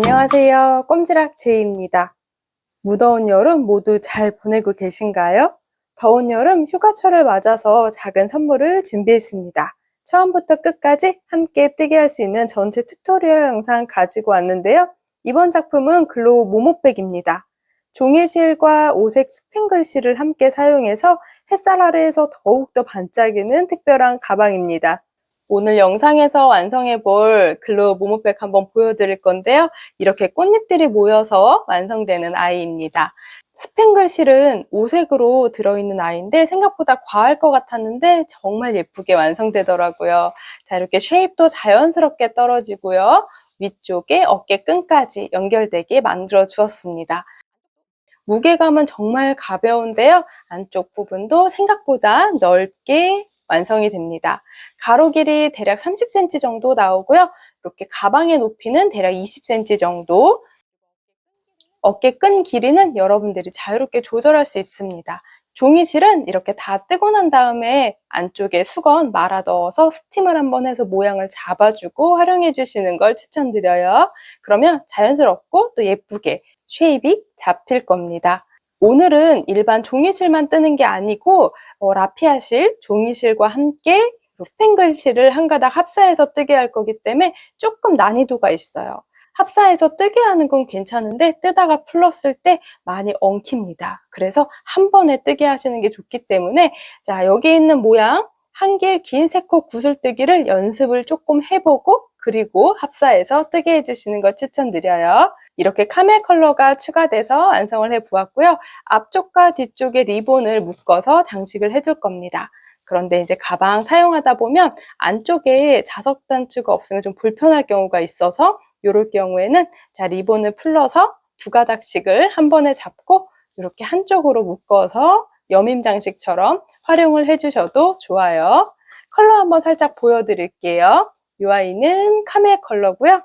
안녕하세요. 꼼지락 제이입니다. 무더운 여름 모두 잘 보내고 계신가요? 더운 여름 휴가철을 맞아서 작은 선물을 준비했습니다. 처음부터 끝까지 함께 뜨게 할 수 있는 전체 튜토리얼 영상 가지고 왔는데요. 이번 작품은 글로우 모모백입니다. 종이실과 오색 스팸 글씨를 함께 사용해서 햇살 아래에서 더욱더 반짝이는 특별한 가방입니다. 오늘 영상에서 완성해 볼 글로우 모모백 한번 보여드릴 건데요. 이렇게 꽃잎들이 모여서 완성되는 아이입니다. 스팸글 실은 오색으로 들어있는 아이인데 생각보다 과할 것 같았는데 정말 예쁘게 완성되더라고요. 자, 이렇게 쉐입도 자연스럽게 떨어지고요. 위쪽에 어깨끈까지 연결되게 만들어 주었습니다. 무게감은 정말 가벼운데요. 안쪽 부분도 생각보다 넓게 완성이 됩니다. 가로 길이 대략 30cm 정도 나오고요. 이렇게 가방의 높이는 대략 20cm 정도. 어깨 끈 길이는 여러분들이 자유롭게 조절할 수 있습니다. 종이실은 이렇게 다 뜨고 난 다음에 안쪽에 수건 말아 넣어서 스팀을 한번 해서 모양을 잡아주고 활용해 주시는 걸 추천드려요. 그러면 자연스럽고 또 예쁘게 쉐입이 잡힐 겁니다. 오늘은 일반 종이실만 뜨는 게 아니고 라피아실, 종이실과 함께 스팽글실을 한 가닥 합사해서 뜨게 할 거기 때문에 조금 난이도가 있어요. 합사해서 뜨게 하는 건 괜찮은데 뜨다가 풀렀을 때 많이 엉킵니다. 그래서 한 번에 뜨게 하시는 게 좋기 때문에 자, 여기 있는 모양 한길 긴 세코 구슬뜨기를 연습을 조금 해보고 그리고 합사해서 뜨게 해주시는 거 추천드려요. 이렇게 카멜 컬러가 추가돼서 완성을 해보았고요. 앞쪽과 뒤쪽에 리본을 묶어서 장식을 해둘 겁니다. 그런데 이제 가방 사용하다 보면 안쪽에 자석 단추가 없으면 좀 불편할 경우가 있어서 이럴 경우에는 자, 리본을 풀러서 두 가닥씩을 한 번에 잡고 이렇게 한쪽으로 묶어서 여밈 장식처럼 활용을 해주셔도 좋아요. 컬러 한번 살짝 보여드릴게요. 이 아이는 카멜 컬러고요.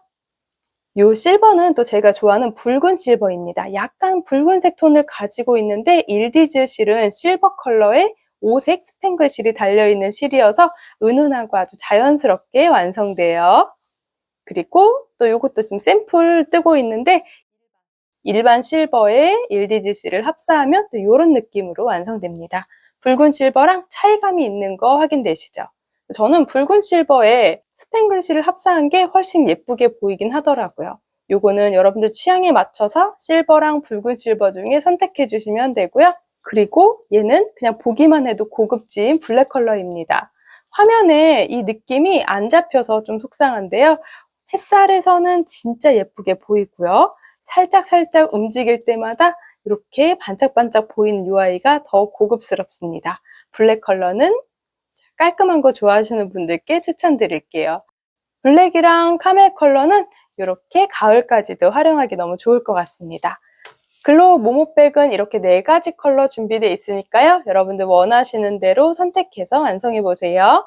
이 실버는 또 제가 좋아하는 붉은 실버입니다. 약간 붉은색 톤을 가지고 있는데 일디즈 실은 실버 컬러의 오색 스팽글 실이 달려있는 실이어서 은은하고 아주 자연스럽게 완성돼요. 그리고 또 이것도 지금 샘플 뜨고 있는데 일반 실버에 일디즈 실을 합사하면 또 이런 느낌으로 완성됩니다. 붉은 실버랑 차이감이 있는 거 확인되시죠? 저는 붉은 실버에 스팽글 실을 합사한 게 훨씬 예쁘게 보이긴 하더라고요. 요거는 여러분들 취향에 맞춰서 실버랑 붉은 실버 중에 선택해 주시면 되고요. 그리고 얘는 그냥 보기만 해도 고급진 블랙 컬러입니다. 화면에 이 느낌이 안 잡혀서 좀 속상한데요. 햇살에서는 진짜 예쁘게 보이고요. 살짝 움직일 때마다 이렇게 반짝반짝 보이는 이 아이가 더 고급스럽습니다. 블랙 컬러는 깔끔한 거 좋아하시는 분들께 추천드릴게요. 블랙이랑 카멜 컬러는 이렇게 가을까지도 활용하기 너무 좋을 것 같습니다. 글로우 모모백은 이렇게 4가지 컬러 준비되어 있으니까요. 여러분들 원하시는 대로 선택해서 완성해보세요.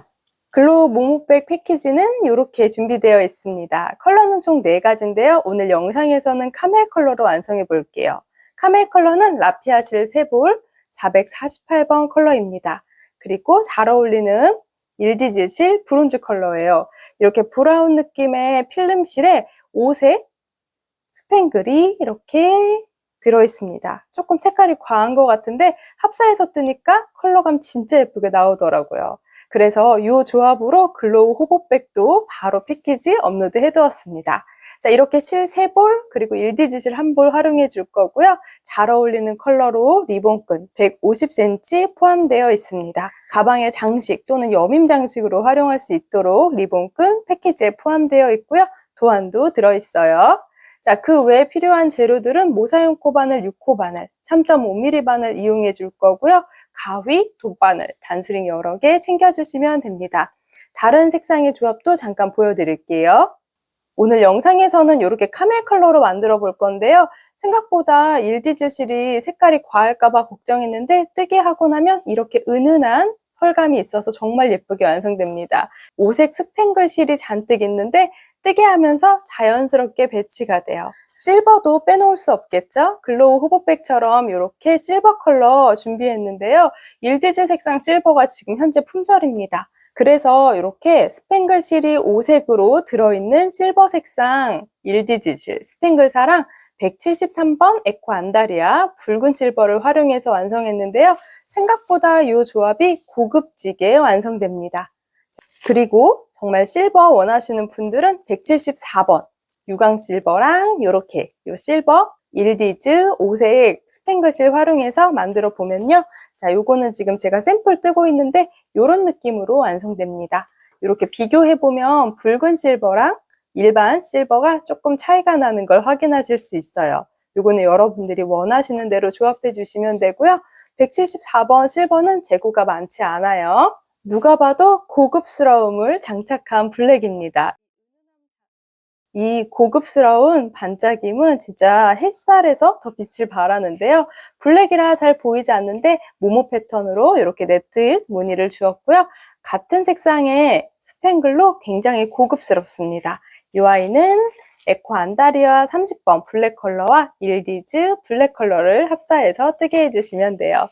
글로우 모모백 패키지는 이렇게 준비되어 있습니다. 컬러는 총 4가지인데요. 오늘 영상에서는 카멜 컬러로 완성해 볼게요. 카멜 컬러는 라피아실 3볼 448번 컬러입니다. 그리고 잘 어울리는 일디즈 실 브론즈 컬러예요. 이렇게 브라운 느낌의 필름실에 오색 스팽글이 이렇게 들어있습니다. 조금 색깔이 과한 것 같은데 합사해서 뜨니까 컬러감 진짜 예쁘게 나오더라고요. 그래서 이 조합으로 글로우 호보백도 바로 패키지 업로드 해두었습니다. 자, 이렇게 실 3볼 그리고 일디즈 실 1볼 활용해 줄 거고요. 잘 어울리는 컬러로 리본끈 150cm 포함되어 있습니다. 가방의 장식 또는 여밈 장식으로 활용할 수 있도록 리본끈 패키지에 포함되어 있고요. 도안도 들어있어요. 자, 그 외에 필요한 재료들은 모사용 코바늘 6호 바늘, 3.5mm 바늘 이용해 줄 거고요. 가위, 돗바늘, 단수링 여러 개 챙겨주시면 됩니다. 다른 색상의 조합도 잠깐 보여드릴게요. 오늘 영상에서는 이렇게 카멜 컬러로 만들어 볼 건데요. 생각보다 일디즈 실이 색깔이 과할까봐 걱정했는데 뜨게 하고 나면 이렇게 은은한 펄감이 있어서 정말 예쁘게 완성됩니다. 오색 스팽글 실이 잔뜩 있는데 뜨게 하면서 자연스럽게 배치가 돼요. 실버도 빼놓을 수 없겠죠? 글로우 호보백처럼 이렇게 실버 컬러 준비했는데요. 일디즈 색상 실버가 지금 현재 품절입니다. 그래서 이렇게 스팽글 실이 5색으로 들어있는 실버 색상 일디즈 실 스팽글사랑 173번 에코 안다리아 붉은 실버를 활용해서 완성했는데요. 생각보다 이 조합이 고급지게 완성됩니다. 그리고 정말 실버 원하시는 분들은 174번 유광 실버랑 이렇게 이 실버 일디즈 5색 스팽글실 활용해서 만들어 보면요. 자, 요거는 지금 제가 샘플 뜨고 있는데 이런 느낌으로 완성됩니다. 이렇게 비교해 보면 붉은 실버랑 일반 실버가 조금 차이가 나는 걸 확인하실 수 있어요. 요거는 여러분들이 원하시는 대로 조합해 주시면 되고요. 174번 실버는 재고가 많지 않아요. 누가 봐도 고급스러움을 장착한 블랙입니다. 이 고급스러운 반짝임은 진짜 햇살에서 더 빛을 발하는데요. 블랙이라 잘 보이지 않는데 모모 패턴으로 이렇게 네트 무늬를 주었고요. 같은 색상의 스팽글로 굉장히 고급스럽습니다. 이 아이는 에코 안다리아 30번 블랙 컬러와 일디즈 블랙 컬러를 합사해서 뜨게 해주시면 돼요.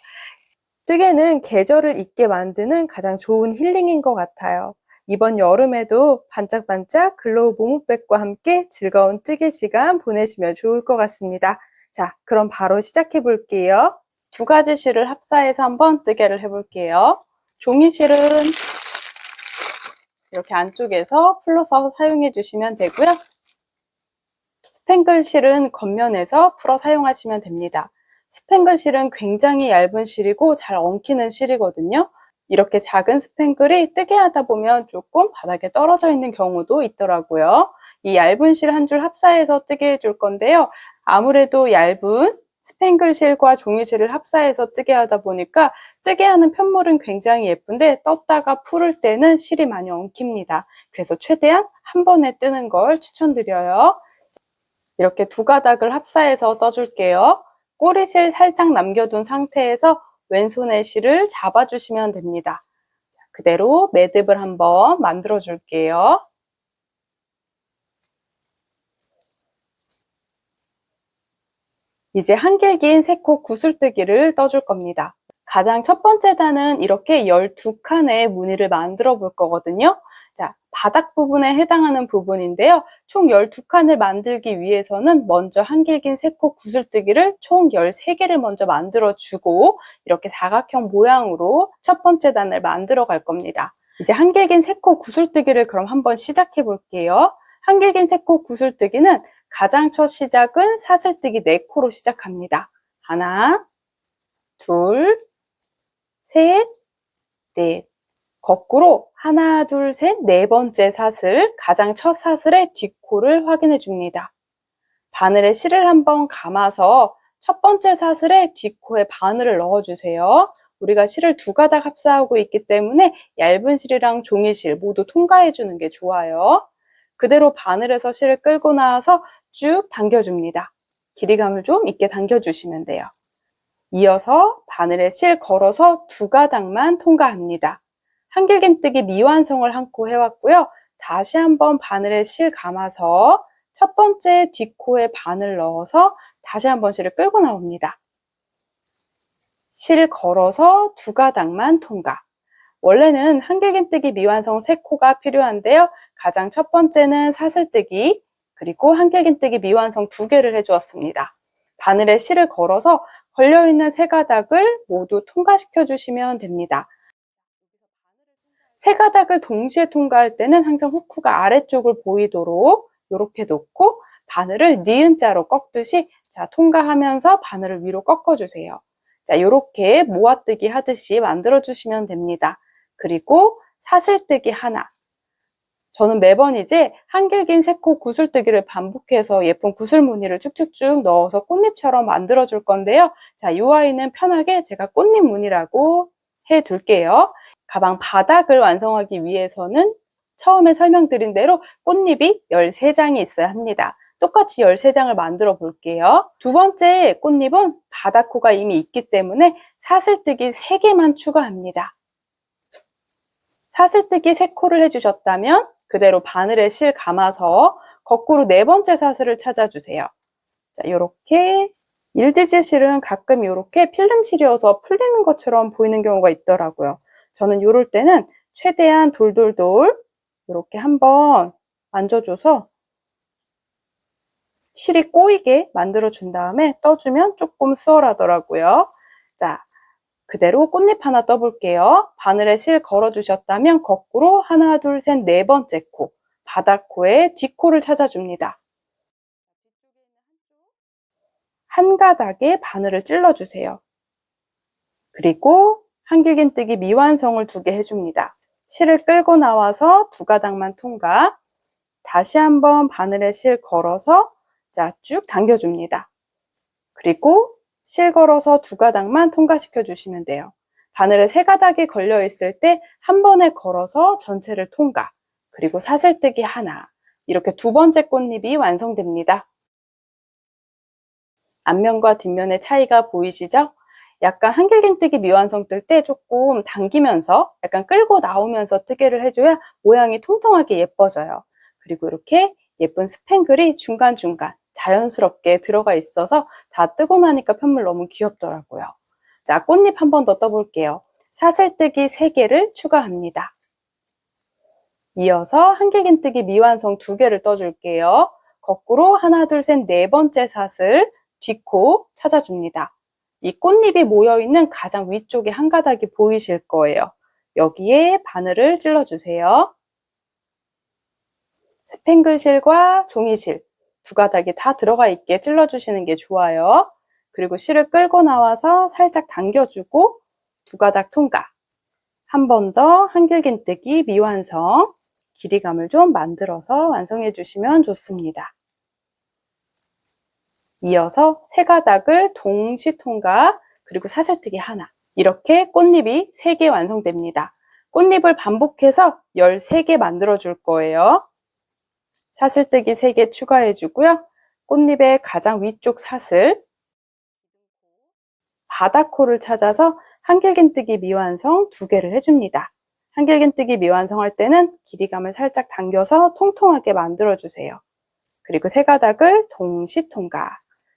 뜨개는 계절을 잊게 만드는 가장 좋은 힐링인 것 같아요. 이번 여름에도 반짝반짝 글로우 모모백과 함께 즐거운 뜨개 시간 보내시면 좋을 것 같습니다. 자, 그럼 바로 시작해 볼게요. 두 가지 실을 합사해서 한번 뜨개를 해볼게요. 종이실은 이렇게 안쪽에서 풀러서 사용해 주시면 되고요. 스팽글 실은 겉면에서 풀어 사용하시면 됩니다. 스팽글 실은 굉장히 얇은 실이고 잘 엉키는 실이거든요. 이렇게 작은 스팽글이 뜨게 하다 보면 조금 바닥에 떨어져 있는 경우도 있더라고요. 이 얇은 실 한 줄 합사해서 뜨게 해줄 건데요. 아무래도 얇은 스팽글 실과 종이 실을 합사해서 뜨게 하다 보니까 뜨게 하는 편물은 굉장히 예쁜데 떴다가 풀을 때는 실이 많이 엉킵니다. 그래서 최대한 한 번에 뜨는 걸 추천드려요. 이렇게 두 가닥을 합사해서 떠줄게요. 꼬리실 살짝 남겨둔 상태에서 왼손의 실을 잡아주시면 됩니다. 그대로 매듭을 한번 만들어 줄게요. 이제 한길 긴 세코 구슬뜨기를 떠줄 겁니다. 가장 첫 번째 단은 이렇게 12칸의 무늬를 만들어 볼 거거든요. 자, 바닥 부분에 해당하는 부분인데요. 총 12칸을 만들기 위해서는 먼저 한길 긴 세코 구슬뜨기를 총 13개를 먼저 만들어 주고 이렇게 사각형 모양으로 첫 번째 단을 만들어 갈 겁니다. 이제 한길 긴 세코 구슬뜨기를 그럼 한번 시작해 볼게요. 한길 긴 세코 구슬뜨기는 가장 첫 시작은 사슬뜨기 4코로 시작합니다. 하나, 둘, 셋, 넷. 거꾸로 하나, 둘, 셋, 네 번째 사슬, 가장 첫 사슬의 뒷코를 확인해 줍니다. 바늘에 실을 한번 감아서 첫 번째 사슬의 뒷코에 바늘을 넣어주세요. 우리가 실을 두 가닥 합사하고 있기 때문에 얇은 실이랑 종이실 모두 통과해 주는 게 좋아요. 그대로 바늘에서 실을 끌고 나와서 쭉 당겨줍니다. 길이감을 좀 있게 당겨주시면 돼요. 이어서 바늘에 실 걸어서 두 가닥만 통과합니다. 한길긴뜨기 미완성을 한 코 해왔고요. 다시 한번 바늘에 실 감아서 첫 번째 뒷코에 바늘 넣어서 다시 한번 실을 끌고 나옵니다. 실 걸어서 두 가닥만 통과. 원래는 한길긴뜨기 미완성 3코가 필요한데요. 가장 첫 번째는 사슬뜨기, 그리고 한길긴뜨기 미완성 2개를 해주었습니다. 바늘에 실을 걸어서 걸려있는 3가닥을 모두 통과시켜 주시면 됩니다. 3가닥을 동시에 통과할 때는 항상 후크가 아래쪽을 보이도록 이렇게 놓고 바늘을 니은자로 꺾듯이 통과하면서 바늘을 위로 꺾어주세요. 자, 이렇게 모아뜨기 하듯이 만들어주시면 됩니다. 그리고 사슬뜨기 하나. 저는 매번 이제 한길긴 3코 구슬뜨기를 반복해서 예쁜 구슬 무늬를 쭉쭉쭉 넣어서 꽃잎처럼 만들어 줄 건데요. 자, 이 아이는 편하게 제가 꽃잎 무늬라고 해 둘게요. 가방 바닥을 완성하기 위해서는 처음에 설명드린 대로 꽃잎이 13장이 있어야 합니다. 똑같이 13장을 만들어 볼게요. 두 번째 꽃잎은 바닥코가 이미 있기 때문에 사슬뜨기 3개만 추가합니다. 사슬뜨기 3코를 해주셨다면 그대로 바늘에 실 감아서 거꾸로 4번째 사슬을 찾아주세요. 자, 이렇게 일디즈 실은 가끔 이렇게 필름 실이어서 풀리는 것처럼 보이는 경우가 있더라고요. 저는 이럴 때는 최대한 돌돌돌 이렇게 한번 만져줘서 실이 꼬이게 만들어준 다음에 떠주면 조금 수월하더라고요. 자, 그대로 꽃잎 하나 떠볼게요. 바늘에 실 걸어주셨다면 거꾸로 하나, 둘, 셋, 네 번째 코, 바닥코의 뒷코를 찾아줍니다. 한 가닥에 바늘을 찔러주세요. 그리고 한길긴뜨기 미완성을 2개 해줍니다. 실을 끌고 나와서 2가닥만 통과. 다시 한번 바늘에 실 걸어서 자, 쭉 당겨줍니다. 그리고 실 걸어서 2가닥만 통과시켜 주시면 돼요. 바늘에 3가닥이 걸려 있을 때 한 번에 걸어서 전체를 통과. 그리고 사슬뜨기 하나. 이렇게 2번째 꽃잎이 완성됩니다. 앞면과 뒷면의 차이가 보이시죠? 약간 한길긴뜨기 미완성 뜰 때 조금 당기면서 약간 끌고 나오면서 뜨개를 해줘야 모양이 통통하게 예뻐져요. 그리고 이렇게 예쁜 스팽글이 중간중간 자연스럽게 들어가 있어서 다 뜨고 나니까 편물 너무 귀엽더라고요. 자, 꽃잎 한 번 더 떠볼게요. 사슬뜨기 3개를 추가합니다. 이어서 한길긴뜨기 미완성 2개를 떠줄게요. 거꾸로 하나, 둘, 셋, 네 번째 사슬 뒷코 찾아줍니다. 이 꽃잎이 모여있는 가장 위쪽에 한 가닥이 보이실 거예요. 여기에 바늘을 찔러주세요. 스팽글실과 종이실 2가닥이 다 들어가 있게 찔러주시는 게 좋아요. 그리고 실을 끌고 나와서 살짝 당겨주고 2가닥 통과. 한 번 더 한길긴뜨기 미완성 길이감을 좀 만들어서 완성해 주시면 좋습니다. 이어서 3가닥을 동시 통과 그리고 사슬뜨기 하나. 이렇게 꽃잎이 3개 완성됩니다. 꽃잎을 반복해서 13개 만들어 줄 거예요. 사슬뜨기 3개 추가해 주고요. 꽃잎의 가장 위쪽 사슬 바닥코를 찾아서 한길긴뜨기 미완성 2개를 해줍니다. 한길긴뜨기 미완성 할 때는 길이감을 살짝 당겨서 통통하게 만들어 주세요. 그리고 3가닥을 동시 통과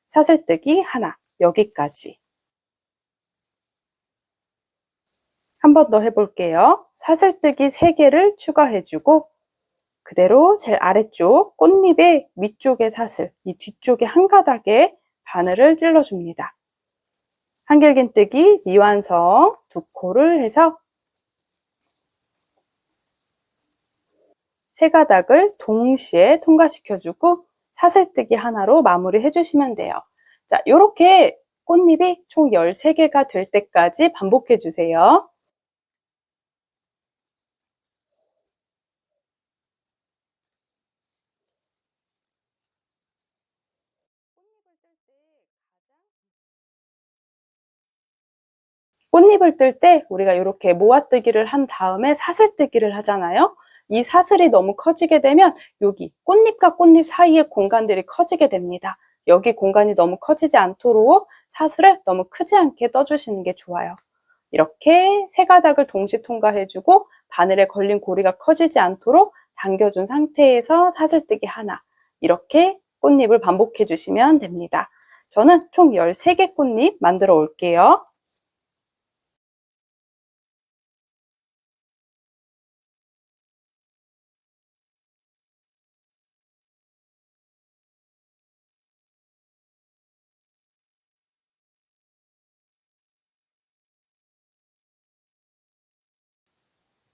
사슬뜨기 하나. 여기까지 한 번 더 해볼게요. 사슬뜨기 3개를 추가해주고 그대로 제일 아래쪽 꽃잎의 위쪽의 사슬, 이 뒤쪽에 한 가닥에 바늘을 찔러줍니다. 한길긴뜨기 미완성 2코를 해서 3가닥을 동시에 통과시켜주고 사슬뜨기 하나로 마무리 해주시면 돼요. 자, 이렇게 꽃잎이 총 13개가 될 때까지 반복해 주세요. 꽃잎을 뜰 때 우리가 이렇게 모아뜨기를 한 다음에 사슬뜨기를 하잖아요. 이 사슬이 너무 커지게 되면 여기 꽃잎과 꽃잎 사이의 공간들이 커지게 됩니다. 여기 공간이 너무 커지지 않도록 사슬을 너무 크지 않게 떠주시는 게 좋아요. 이렇게 3가닥을 동시 통과해주고 바늘에 걸린 고리가 커지지 않도록 당겨준 상태에서 사슬뜨기 하나. 이렇게 꽃잎을 반복해 주시면 됩니다. 저는 총 13개 꽃잎 만들어 올게요.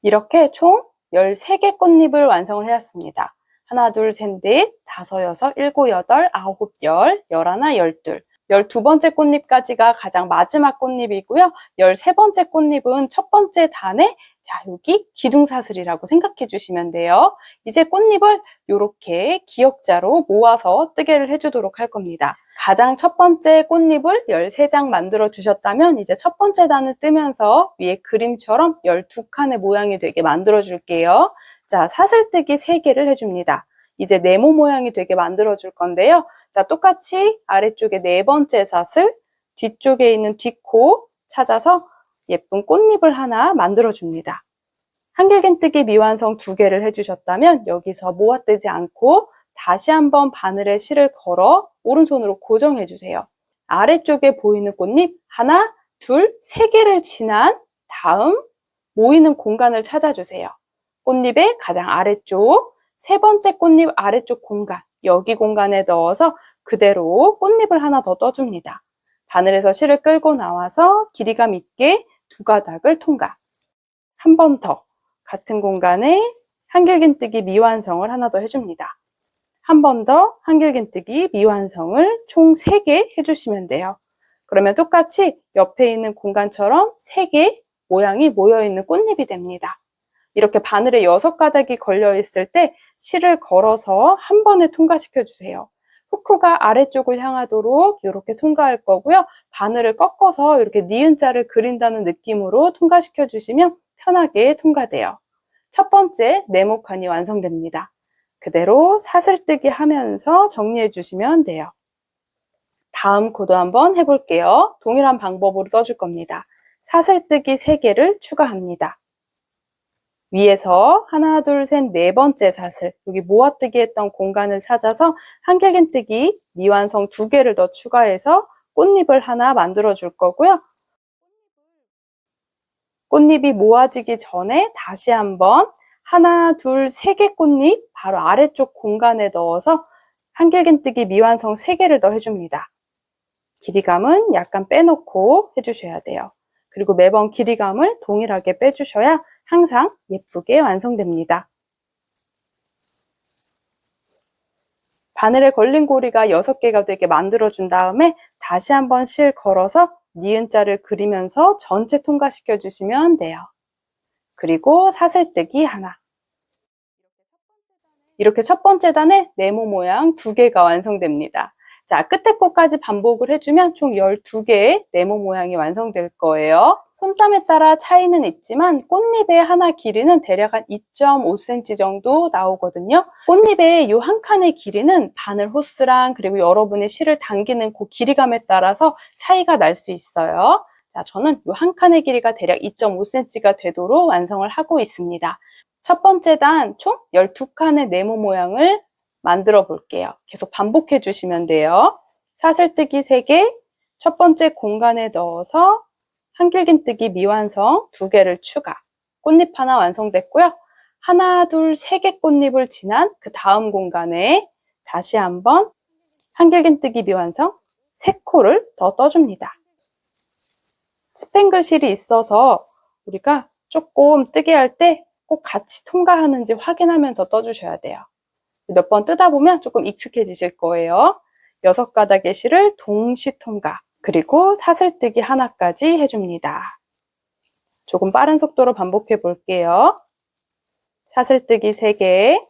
이렇게 총 13개 꽃잎을 완성을 해왔습니다. 하나, 둘, 셋, 넷, 다섯, 여섯, 일곱, 여덟, 아홉, 열, 열하나, 열둘. 12번째 꽃잎까지가 가장 마지막 꽃잎이고요. 13번째 꽃잎은 첫 번째 단에 자, 여기 기둥사슬이라고 생각해 주시면 돼요. 이제 꽃잎을 이렇게 기역자로 모아서 뜨개를 해주도록 할 겁니다. 가장 첫 번째 꽃잎을 13장 만들어 주셨다면 이제 첫 번째 단을 뜨면서 위에 그림처럼 12칸의 모양이 되게 만들어 줄게요. 자, 사슬뜨기 3개를 해줍니다. 이제 네모 모양이 되게 만들어 줄 건데요. 자, 똑같이 아래쪽에 4번째 사슬, 뒤쪽에 있는 뒷코 찾아서 예쁜 꽃잎을 하나 만들어 줍니다. 한길긴뜨기 미완성 2개를 해주셨다면 여기서 모아뜨지 않고 다시 한번 바늘에 실을 걸어 오른손으로 고정해 주세요. 아래쪽에 보이는 꽃잎 하나, 둘, 3개를 지난 다음 모이는 공간을 찾아주세요. 꽃잎의 가장 아래쪽, 세 번째 꽃잎 아래쪽 공간, 여기 공간에 넣어서 그대로 꽃잎을 하나 더 떠줍니다. 바늘에서 실을 끌고 나와서 길이감 있게 두 가닥을 통과. 한 번 더 같은 공간에 한길긴뜨기 미완성을 하나 더 해줍니다. 한 번 더 한길긴뜨기 미완성을 총 3개 해주시면 돼요. 그러면 똑같이 옆에 있는 공간처럼 3개 모양이 모여있는 꽃잎이 됩니다. 이렇게 바늘에 6가닥이 걸려있을 때 실을 걸어서 한 번에 통과시켜 주세요. 후크가 아래쪽을 향하도록 이렇게 통과할 거고요. 바늘을 꺾어서 이렇게 니은자를 그린다는 느낌으로 통과시켜 주시면 편하게 통과돼요. 첫 번째 네모칸이 완성됩니다. 그대로 사슬뜨기 하면서 정리해 주시면 돼요. 다음 코드 한번 해볼게요. 동일한 방법으로 떠줄 겁니다. 사슬뜨기 3개를 추가합니다. 위에서 하나, 둘, 셋, 네 번째 사슬, 여기 모아뜨기 했던 공간을 찾아서 한길긴뜨기 미완성 2개를 더 추가해서 꽃잎을 하나 만들어 줄 거고요. 꽃잎이 모아지기 전에 다시 한번 하나, 둘, 3개 꽃잎 바로 아래쪽 공간에 넣어서 한길긴뜨기 미완성 3개를 더 해줍니다. 길이감은 약간 빼놓고 해주셔야 돼요. 그리고 매번 길이감을 동일하게 빼주셔야 항상 예쁘게 완성됩니다. 바늘에 걸린 고리가 6개가 되게 만들어준 다음에 다시 한번 실 걸어서 니은자를 그리면서 전체 통과시켜 주시면 돼요. 그리고 사슬뜨기 하나. 이렇게 첫 번째 단에 네모 모양 2개가 완성됩니다. 자, 끝에 꽃까지 반복을 해주면 총 12개의 네모 모양이 완성될 거예요. 손땀에 따라 차이는 있지만 꽃잎의 하나 길이는 대략 한 2.5cm 정도 나오거든요. 꽃잎의 이 한 칸의 길이는 바늘 호스랑 그리고 여러분의 실을 당기는 그 길이감에 따라서 차이가 날 수 있어요. 자, 저는 이 한 칸의 길이가 대략 2.5cm가 되도록 완성을 하고 있습니다. 첫 번째 단 총 12칸의 네모 모양을 만들어 볼게요. 계속 반복해 주시면 돼요. 사슬뜨기 3개, 첫 번째 공간에 넣어서 한길긴뜨기 미완성 2개를 추가. 꽃잎 하나 완성됐고요. 하나, 둘, 3개 꽃잎을 지난 그 다음 공간에 다시 한번 한길긴뜨기 미완성 3코를 더 떠줍니다. 스팽글 실이 있어서 우리가 조금 뜨게 할 때 꼭 같이 통과하는지 확인하면서 떠주셔야 돼요. 몇 번 뜨다 보면 조금 익숙해지실 거예요. 6가닥의 실을 동시 통과, 그리고 사슬뜨기 하나까지 해줍니다. 조금 빠른 속도로 반복해 볼게요. 사슬뜨기 3개,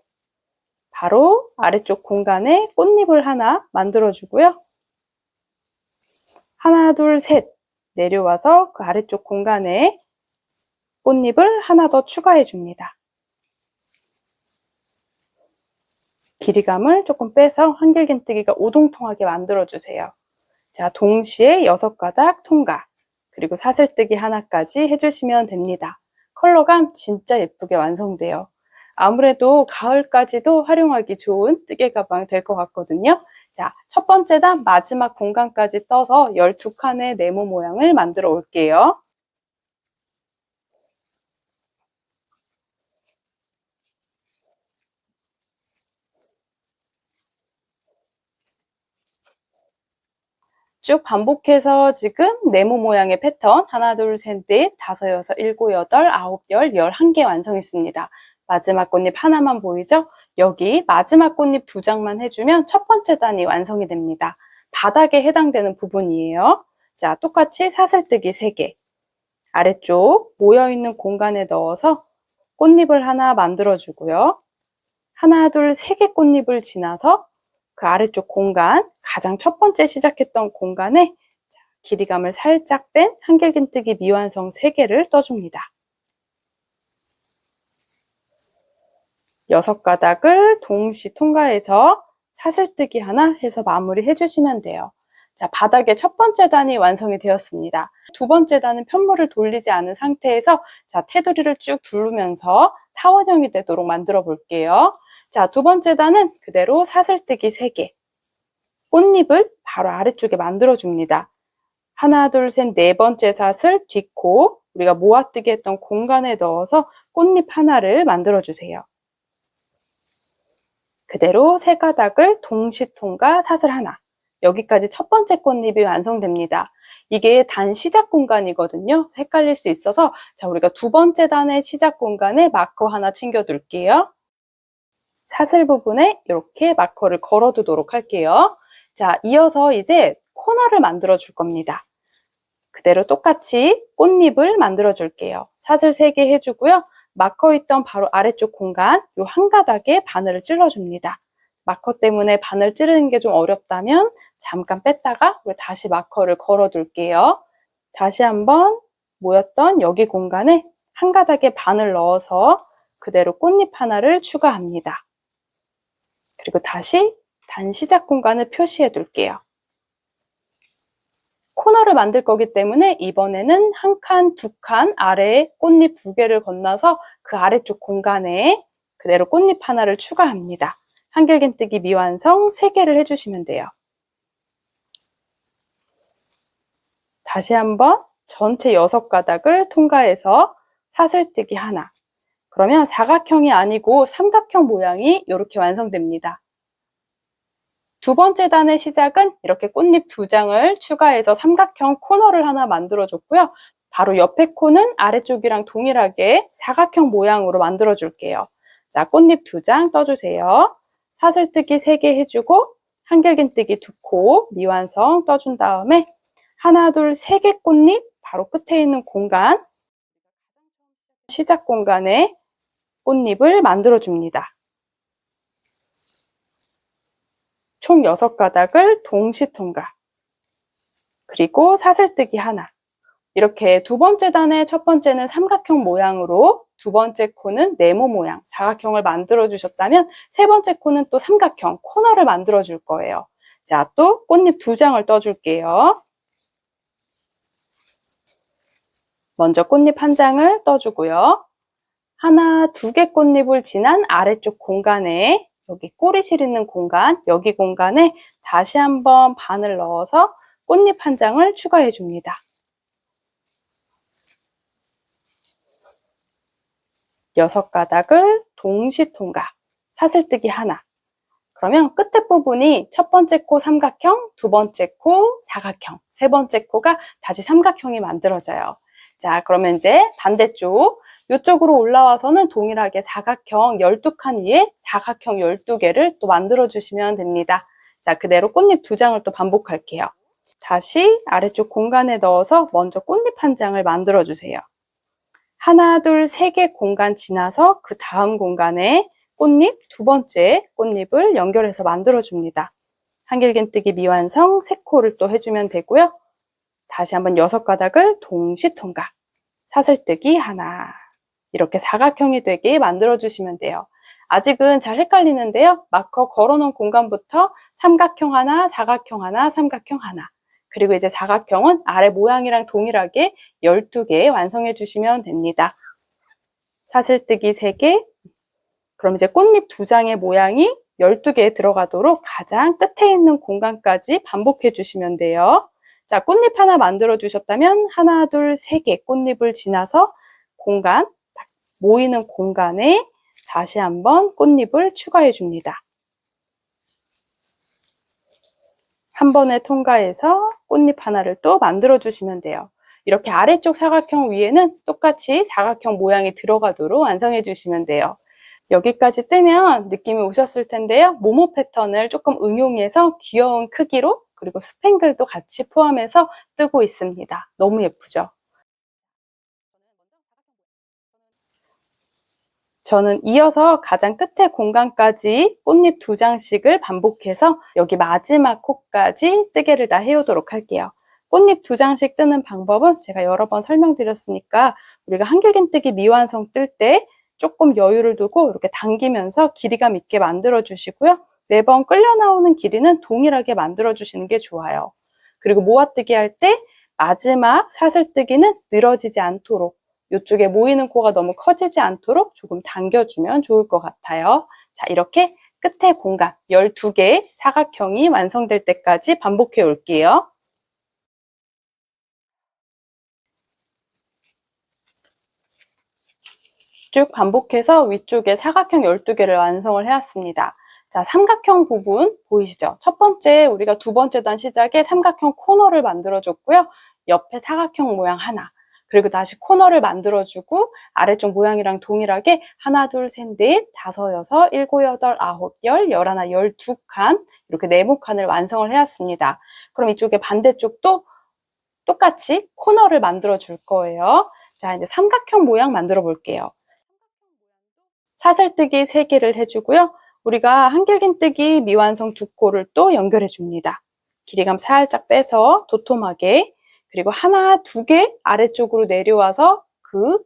바로 아래쪽 공간에 꽃잎을 하나 만들어 주고요. 하나, 둘, 셋 내려와서 그 아래쪽 공간에 꽃잎을 하나 더 추가해 줍니다. 길이감을 조금 빼서 한길긴뜨기가 오동통하게 만들어 주세요. 자, 동시에 6가닥 통과, 그리고 사슬뜨기 하나까지 해주시면 됩니다. 컬러감 진짜 예쁘게 완성돼요. 아무래도 가을까지도 활용하기 좋은 뜨개 가방 될 것 같거든요. 자, 첫 번째 단 마지막 공간까지 떠서 12칸의 네모 모양을 만들어 올게요. 쭉 반복해서 지금 네모 모양의 패턴 하나, 둘, 셋, 넷, 다섯, 여섯, 일곱, 여덟, 아홉, 열, 11개 완성했습니다. 마지막 꽃잎 하나만 보이죠? 여기 마지막 꽃잎 2장만 해주면 첫 번째 단이 완성이 됩니다. 바닥에 해당되는 부분이에요. 자, 똑같이 사슬뜨기 3개. 아래쪽 모여있는 공간에 넣어서 꽃잎을 하나 만들어주고요. 하나, 둘, 3개 꽃잎을 지나서 그 아래쪽 공간, 가장 첫 번째 시작했던 공간에 길이감을 살짝 뺀 한길긴뜨기 미완성 3개를 떠줍니다. 6가닥을 동시 통과해서 사슬뜨기 하나 해서 마무리 해주시면 돼요. 자, 바닥에 첫 번째 단이 완성이 되었습니다. 두 번째 단은 편물을 돌리지 않은 상태에서 자, 테두리를 쭉 두르면서 타원형이 되도록 만들어 볼게요. 자, 두 번째 단은 그대로 사슬뜨기 3개. 꽃잎을 바로 아래쪽에 만들어 줍니다. 하나, 둘, 셋, 네 번째 사슬 뒷코, 우리가 모아뜨기 했던 공간에 넣어서 꽃잎 하나를 만들어 주세요. 그대로 세 가닥을 동시통과 사슬 하나. 여기까지 첫 번째 꽃잎이 완성됩니다. 이게 단 시작 공간이거든요. 헷갈릴 수 있어서 자, 우리가 두 번째 단의 시작 공간에 마커 하나 챙겨 둘게요. 사슬 부분에 이렇게 마커를 걸어 두도록 할게요. 자, 이어서 이제 코너를 만들어 줄 겁니다. 그대로 똑같이 꽃잎을 만들어 줄게요. 사슬 3개 해주고요. 마커 있던 바로 아래쪽 공간 요 한 가닥에 바늘을 찔러 줍니다. 마커 때문에 바늘 찌르는 게 좀 어렵다면 잠깐 뺐다가 다시 마커를 걸어 둘게요. 다시 한번 모였던 여기 공간에 한 가닥에 바늘 넣어서 그대로 꽃잎 하나를 추가합니다. 그리고 다시 단 시작 공간을 표시해 둘게요. 코너를 만들 거기 때문에 이번에는 한 칸, 두 칸 아래에 꽃잎 2개를 건너서 그 아래쪽 공간에 그대로 꽃잎 하나를 추가합니다. 한길긴뜨기 미완성 3개를 해주시면 돼요. 다시 한번 전체 6가닥을 통과해서 사슬뜨기 하나. 그러면 사각형이 아니고 삼각형 모양이 이렇게 완성됩니다. 두 번째 단의 시작은 이렇게 꽃잎 2장을 추가해서 삼각형 코너를 하나 만들어줬고요. 바로 옆에 코는 아래쪽이랑 동일하게 사각형 모양으로 만들어 줄게요. 자, 꽃잎 2장 떠주세요. 사슬뜨기 3개 해주고 한길긴뜨기 2코 미완성 떠준 다음에 하나, 둘, 3개 꽃잎 바로 끝에 있는 공간 시작 공간에 꽃잎을 만들어 줍니다. 총 6가닥을 동시 통과. 그리고 사슬뜨기 하나. 이렇게 두 번째 단의 첫 번째는 삼각형 모양으로 두 번째 코는 네모 모양, 사각형을 만들어 주셨다면 세 번째 코는 또 삼각형, 코너를 만들어 줄 거예요. 자, 또 꽃잎 2장을 떠줄게요. 먼저 꽃잎 1장을 떠주고요. 하나, 2개 꽃잎을 지난 아래쪽 공간에 여기 꼬리실 있는 공간, 여기 공간에 다시 한번 바늘 넣어서 꽃잎 1장을 추가해 줍니다. 6가닥을 동시 통과, 사슬뜨기 하나. 그러면 끝에 부분이 첫 번째 코 삼각형, 두 번째 코 사각형, 세 번째 코가 다시 삼각형이 만들어져요. 자, 그러면 이제 반대쪽 이쪽으로 올라와서는 동일하게 사각형 12칸 위에 사각형 12개를 또 만들어 주시면 됩니다. 자, 그대로 꽃잎 2장을 또 반복할게요. 다시 아래쪽 공간에 넣어서 먼저 꽃잎 1장을 만들어 주세요. 하나, 둘, 3개 공간 지나서 그 다음 공간에 꽃잎 두 번째 꽃잎을 연결해서 만들어 줍니다. 한길긴뜨기 미완성 3코를 또 해주면 되고요. 다시 한번 6가닥을 동시 통과, 사슬뜨기 하나. 이렇게 사각형이 되게 만들어 주시면 돼요. 아직은 잘 헷갈리는데요. 마커 걸어놓은 공간부터 삼각형 하나, 사각형 하나, 삼각형 하나. 그리고 이제 사각형은 아래 모양이랑 동일하게 12개 완성해 주시면 됩니다. 사슬뜨기 3개. 그럼 이제 꽃잎 2장의 모양이 12개에 들어가도록 가장 끝에 있는 공간까지 반복해 주시면 돼요. 자, 꽃잎 하나 만들어 주셨다면 하나, 둘, 3개 꽃잎을 지나서 공간, 모이는 공간에 다시 한번 꽃잎을 추가해 줍니다. 한 번에 통과해서 꽃잎 하나를 또 만들어 주시면 돼요. 이렇게 아래쪽 사각형 위에는 똑같이 사각형 모양이 들어가도록 완성해 주시면 돼요. 여기까지 뜨면 느낌이 오셨을 텐데요. 모모 패턴을 조금 응용해서 귀여운 크기로 그리고 스팽글도 같이 포함해서 뜨고 있습니다. 너무 예쁘죠? 저는 이어서 가장 끝에 공간까지 꽃잎 2장씩을 반복해서 여기 마지막 코까지 뜨개를 다 해오도록 할게요. 꽃잎 2장씩 뜨는 방법은 제가 여러 번 설명드렸으니까 우리가 한길긴뜨기 미완성 뜰 때 조금 여유를 두고 이렇게 당기면서 길이감 있게 만들어 주시고요. 매번 끌려 나오는 길이는 동일하게 만들어 주시는 게 좋아요. 그리고 모아뜨기 할 때 마지막 사슬뜨기는 늘어지지 않도록 이쪽에 모이는 코가 너무 커지지 않도록 조금 당겨주면 좋을 것 같아요. 자, 이렇게 끝에 공간 12개의 사각형이 완성될 때까지 반복해 올게요. 쭉 반복해서 위쪽에 사각형 12개를 완성을 해왔습니다. 자, 삼각형 부분 보이시죠? 첫 번째, 우리가 두 번째 단 시작에 삼각형 코너를 만들어줬고요. 옆에 사각형 모양 하나, 그리고 다시 코너를 만들어주고 아래쪽 모양이랑 동일하게 하나, 둘, 셋, 넷, 다섯, 여섯, 일곱, 여덟, 아홉, 열, 열하나, 12칸 이렇게 네모칸을 완성을 해왔습니다. 그럼 이쪽에 반대쪽도 똑같이 코너를 만들어 줄 거예요. 자, 이제 삼각형 모양 만들어 볼게요. 사슬뜨기 3개를 해주고요. 우리가 한길긴뜨기 미완성 2코를 또 연결해 줍니다. 길이감 살짝 빼서 도톰하게, 그리고 하나, 2개 아래쪽으로 내려와서 그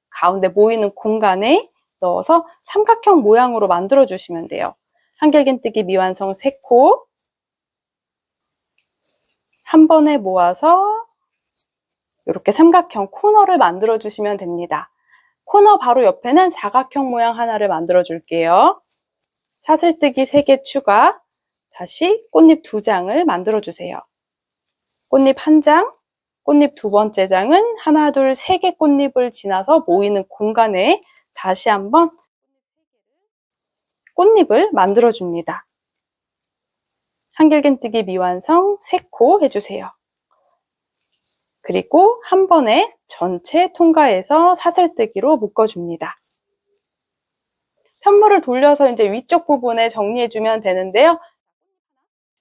가운데 모이는 공간에 넣어서 삼각형 모양으로 만들어 주시면 돼요. 한길긴뜨기 미완성 3코 한 번에 모아서 이렇게 삼각형 코너를 만들어 주시면 됩니다. 코너 바로 옆에는 사각형 모양 하나를 만들어 줄게요. 사슬뜨기 3개 추가, 다시 꽃잎 2장을 만들어 주세요. 꽃잎 1장, 꽃잎 두 번째 장은 하나, 둘, 3개 꽃잎을 지나서 모이는 공간에 다시 한번 꽃잎을 만들어 줍니다. 한길긴뜨기 미완성 3코 해주세요. 그리고 한 번에 전체 통과해서 사슬뜨기로 묶어줍니다. 편물을 돌려서 이제 위쪽 부분에 정리해주면 되는데요.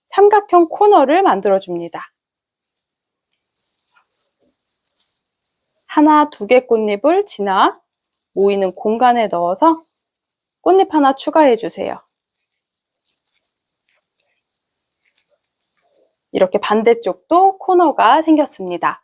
삼각형 코너를 만들어줍니다. 하나, 2개 꽃잎을 지나 모이는 공간에 넣어서 꽃잎 하나 추가해주세요. 이렇게 반대쪽도 코너가 생겼습니다.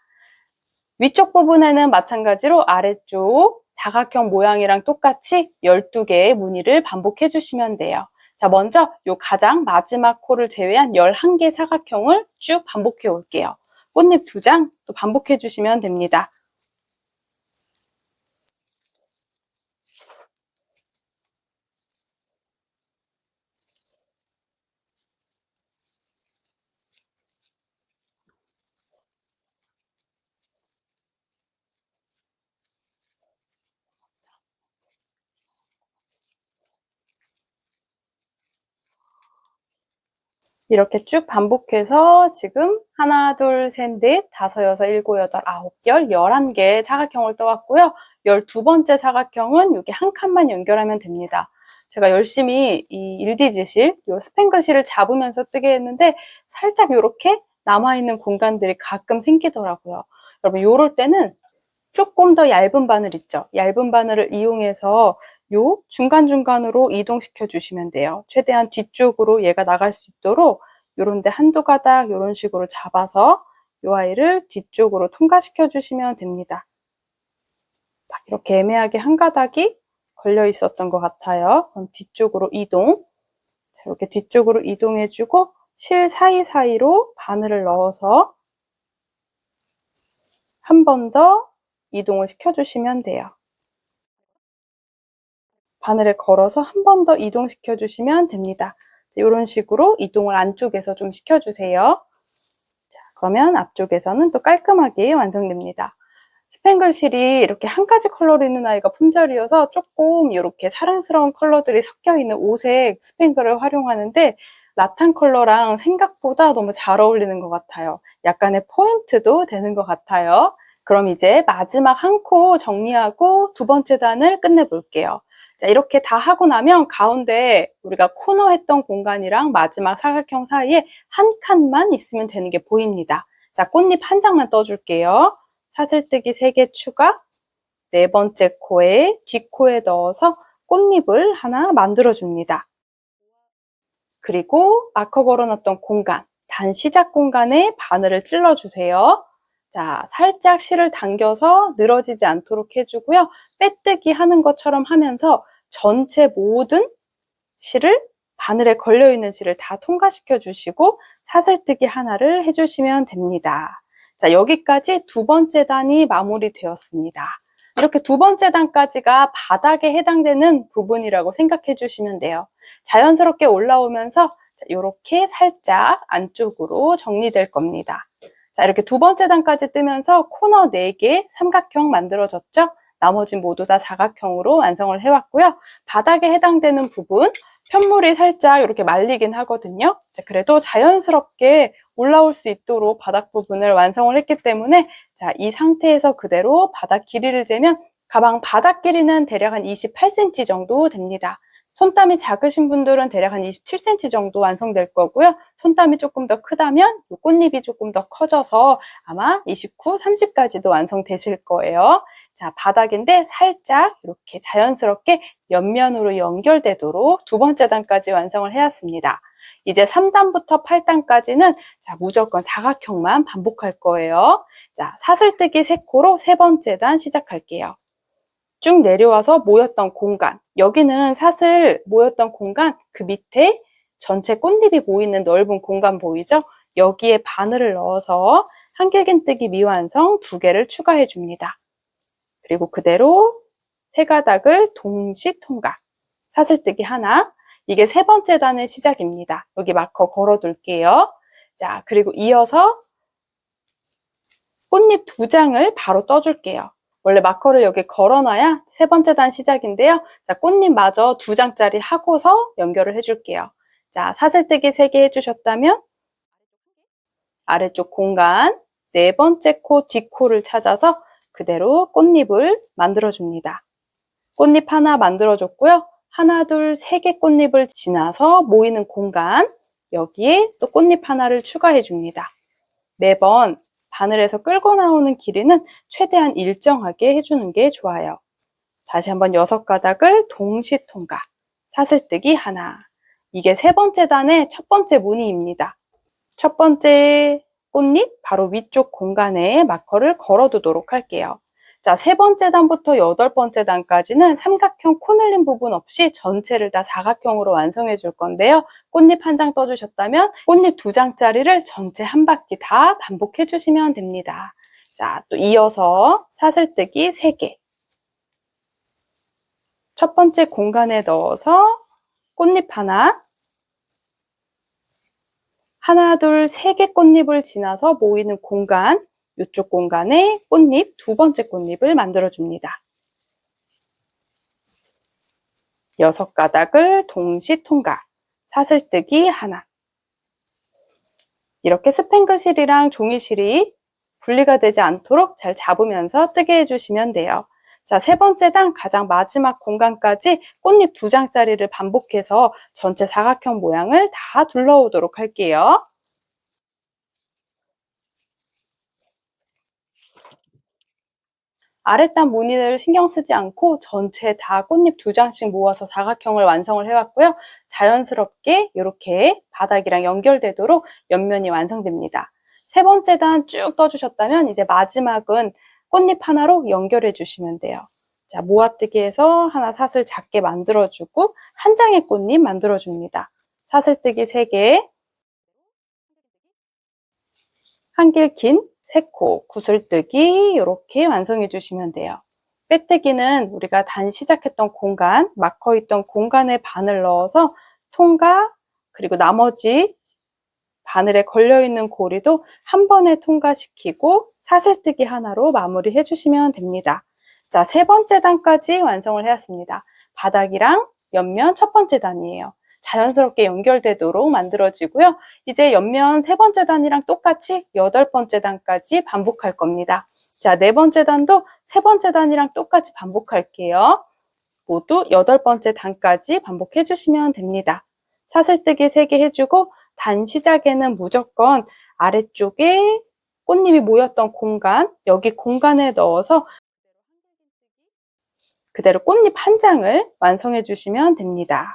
위쪽 부분에는 마찬가지로 아래쪽 사각형 모양이랑 똑같이 12개의 무늬를 반복해 주시면 돼요. 자, 먼저 요 가장 마지막 코를 제외한 11개 사각형을 쭉 반복해 올게요. 꽃잎 2장 또 반복해 주시면 됩니다. 이렇게 쭉 반복해서 지금 하나, 둘, 셋, 넷, 다섯, 여섯, 일곱, 여덟, 아홉, 열, 11개의 사각형을 떠왔고요. 12번째 사각형은 여기 한 칸만 연결하면 됩니다. 제가 열심히 이 일디지실, 요 스팽글실을 잡으면서 뜨게 했는데 살짝 이렇게 남아있는 공간들이 가끔 생기더라고요. 여러분, 요럴 때는 조금 더 얇은 바늘 있죠? 얇은 바늘을 이용해서 요 중간중간으로 이동시켜 주시면 돼요. 최대한 뒤쪽으로 얘가 나갈 수 있도록 요런 데 한두 가닥 요런 식으로 잡아서 요 아이를 뒤쪽으로 통과시켜 주시면 됩니다. 이렇게 애매하게 한 가닥이 걸려 있었던 것 같아요. 그럼 뒤쪽으로 이동. 자, 이렇게 뒤쪽으로 이동해 주고 실 사이사이로 바늘을 넣어서 한 번 더 이동을 시켜주시면 돼요. 바늘에 걸어서 한 번 더 이동시켜 주시면 됩니다. 이런 식으로 이동을 안쪽에서 좀 시켜주세요. 자, 그러면 앞쪽에서는 또 깔끔하게 완성됩니다. 스팽글실이 이렇게 한 가지 컬러로 있는 아이가 품절이어서 조금 이렇게 사랑스러운 컬러들이 섞여 있는 오색 스팽글을 활용하는데 라탄 컬러랑 생각보다 너무 잘 어울리는 것 같아요. 약간의 포인트도 되는 것 같아요. 그럼 이제 마지막 한 코 정리하고 두 번째 단을 끝내볼게요. 자, 이렇게 다 하고 나면 가운데 우리가 코너 했던 공간이랑 마지막 사각형 사이에 한 칸만 있으면 되는 게 보입니다. 자, 꽃잎 한 장만 떠줄게요. 사슬뜨기 3개 추가, 네 번째 코에 뒷코에 넣어서 꽃잎을 하나 만들어줍니다. 그리고 마커 걸어놨던 공간, 단 시작 공간에 바늘을 찔러주세요. 자, 살짝 실을 당겨서 늘어지지 않도록 해주고요. 빼뜨기 하는 것처럼 하면서 전체 모든 실을 바늘에 걸려있는 실을 다 통과시켜 주시고 사슬뜨기 하나를 해주시면 됩니다. 자, 여기까지 두 번째 단이 마무리되었습니다. 이렇게 두 번째 단까지가 바닥에 해당되는 부분이라고 생각해 주시면 돼요. 자연스럽게 올라오면서 이렇게 살짝 안쪽으로 정리될 겁니다. 자, 이렇게 두 번째 단까지 뜨면서 코너 4개 삼각형 만들어졌죠? 나머진 모두 다 사각형으로 완성을 해왔고요. 바닥에 해당되는 부분, 편물이 살짝 이렇게 말리긴 하거든요. 그래도 자연스럽게 올라올 수 있도록 바닥 부분을 완성을 했기 때문에 자, 이 상태에서 그대로 바닥 길이를 재면 가방 바닥 길이는 대략 한 28cm 정도 됩니다. 손땀이 작으신 분들은 대략 한 27cm 정도 완성될 거고요. 손땀이 조금 더 크다면 꽃잎이 조금 더 커져서 아마 29, 30까지도 완성되실 거예요. 자, 바닥인데 살짝 이렇게 자연스럽게 옆면으로 연결되도록 두 번째 단까지 완성을 해왔습니다. 이제 3단부터 8단까지는 자, 무조건 사각형만 반복할 거예요. 자, 사슬뜨기 3코로 세 번째 단 시작할게요. 쭉 내려와서 모였던 공간, 여기는 사슬 모였던 공간 그 밑에 전체 꽃잎이 보이는 넓은 공간 보이죠? 여기에 바늘을 넣어서 한길긴뜨기 미완성 2개를 추가해 줍니다. 그리고 그대로 세 가닥을 동시 통과, 사슬뜨기 하나, 이게 세 번째 단의 시작입니다. 여기 마커 걸어 둘게요. 자, 그리고 이어서 꽃잎 2장을 바로 떠줄게요. 원래 마커를 여기 걸어놔야 세 번째 단 시작인데요. 자, 꽃잎마저 2장짜리 하고서 연결을 해줄게요. 자, 사슬뜨기 3개 해주셨다면 아래쪽 공간 네 번째 코 뒷코를 찾아서 그대로 꽃잎을 만들어줍니다. 꽃잎 하나 만들어줬고요. 하나, 둘, 3개 꽃잎을 지나서 모이는 공간 여기에 또 꽃잎 하나를 추가해줍니다. 매번 바늘에서 끌고 나오는 길이는 최대한 일정하게 해주는 게 좋아요. 다시 한번 6가닥을 동시 통과, 사슬뜨기 하나. 이게 세 번째 단의 첫 번째 무늬입니다. 첫 번째 꽃잎 바로 위쪽 공간에 마커를 걸어두도록 할게요. 자, 세 번째 단부터 8번째 단까지는 삼각형 코늘림 부분 없이 전체를 다 사각형으로 완성해 줄 건데요. 꽃잎 한 장 떠주셨다면 꽃잎 2장짜리를 전체 한 바퀴 다 반복해 주시면 됩니다. 자, 또 이어서 사슬뜨기 3개. 첫 번째 공간에 넣어서 꽃잎 하나, 하나, 둘, 3개 꽃잎을 지나서 모이는 공간, 이쪽 공간에 꽃잎, 2번째 꽃잎을 만들어줍니다. 6가닥을 동시 통과, 사슬뜨기 하나. 이렇게 스팽글실이랑 종이실이 분리가 되지 않도록 잘 잡으면서 뜨게 해주시면 돼요. 자, 세 번째 단 가장 마지막 공간까지 꽃잎 2장짜리를 반복해서 전체 사각형 모양을 다 둘러오도록 할게요. 아랫단 무늬를 신경 쓰지 않고 전체 다 꽃잎 2장씩 모아서 사각형을 완성을 해왔고요. 자연스럽게 이렇게 바닥이랑 연결되도록 옆면이 완성됩니다. 세 번째 단 쭉 떠주셨다면 이제 마지막은 꽃잎 하나로 연결해 주시면 돼요. 자, 모아뜨기해서 하나 사슬 작게 만들어주고 한 장의 꽃잎 만들어줍니다. 사슬뜨기 3개, 한길 긴 3코, 구슬뜨기 이렇게 완성해 주시면 돼요. 빼뜨기는 우리가 단 시작했던 공간, 마커 있던 공간에 바늘 넣어서 통과, 그리고 나머지 바늘에 걸려있는 고리도 한 번에 통과시키고 사슬뜨기 하나로 마무리해 주시면 됩니다. 자, 세 번째 단까지 완성을 해왔습니다. 바닥이랑 옆면 첫 번째 단이에요. 자연스럽게 연결되도록 만들어지고요. 이제 옆면 세 번째 단이랑 똑같이 8번째 단까지 반복할 겁니다. 자, 네 번째 단도 세 번째 단이랑 똑같이 반복할게요. 모두 8번째 단까지 반복해 주시면 됩니다. 사슬뜨기 3개 해주고 단 시작에는 무조건 아래쪽에 꽃잎이 모였던 공간, 여기 공간에 넣어서 그대로 꽃잎 한 장을 완성해 주시면 됩니다.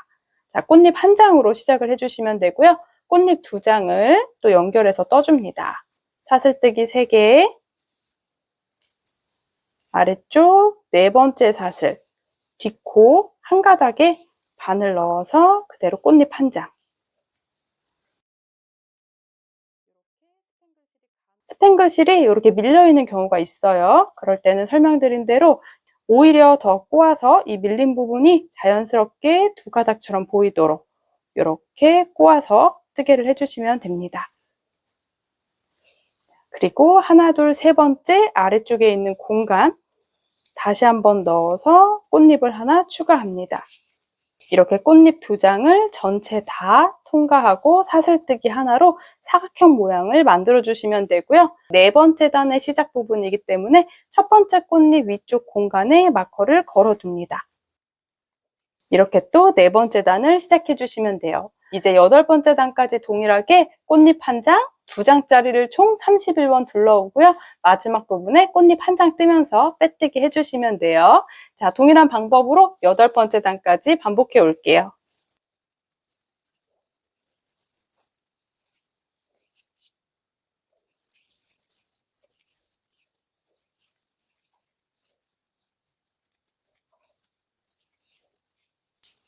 자, 꽃잎 한 장으로 시작을 해주시면 되고요. 꽃잎 2장을 또 연결해서 떠줍니다. 사슬뜨기 3개, 아래쪽 네 번째 사슬, 뒷코 한 가닥에 바늘 넣어서 그대로 꽃잎 한 장. 스팽글실이 이렇게 밀려있는 경우가 있어요. 그럴 때는 설명드린 대로 오히려 더 꼬아서 이 밀린 부분이 자연스럽게 2가닥처럼 보이도록 이렇게 꼬아서 뜨개를 해주시면 됩니다. 그리고 하나, 둘, 세 번째 아래쪽에 있는 공간 다시 한번 넣어서 꽃잎을 하나 추가합니다. 이렇게 꽃잎 2장을 전체 다 통과하고 사슬뜨기 하나로 사각형 모양을 만들어 주시면 되고요. 4번째 단의 시작 부분이기 때문에 첫 번째 꽃잎 위쪽 공간에 마커를 걸어둡니다. 이렇게 또 4번째 단을 시작해 주시면 돼요. 이제 8번째 단까지 동일하게 꽃잎 1장, 2장짜리를 총 31번 둘러오고요. 마지막 부분에 꽃잎 1장 뜨면서 빼뜨기 해주시면 돼요. 자, 동일한 방법으로 8번째 단까지 반복해 올게요.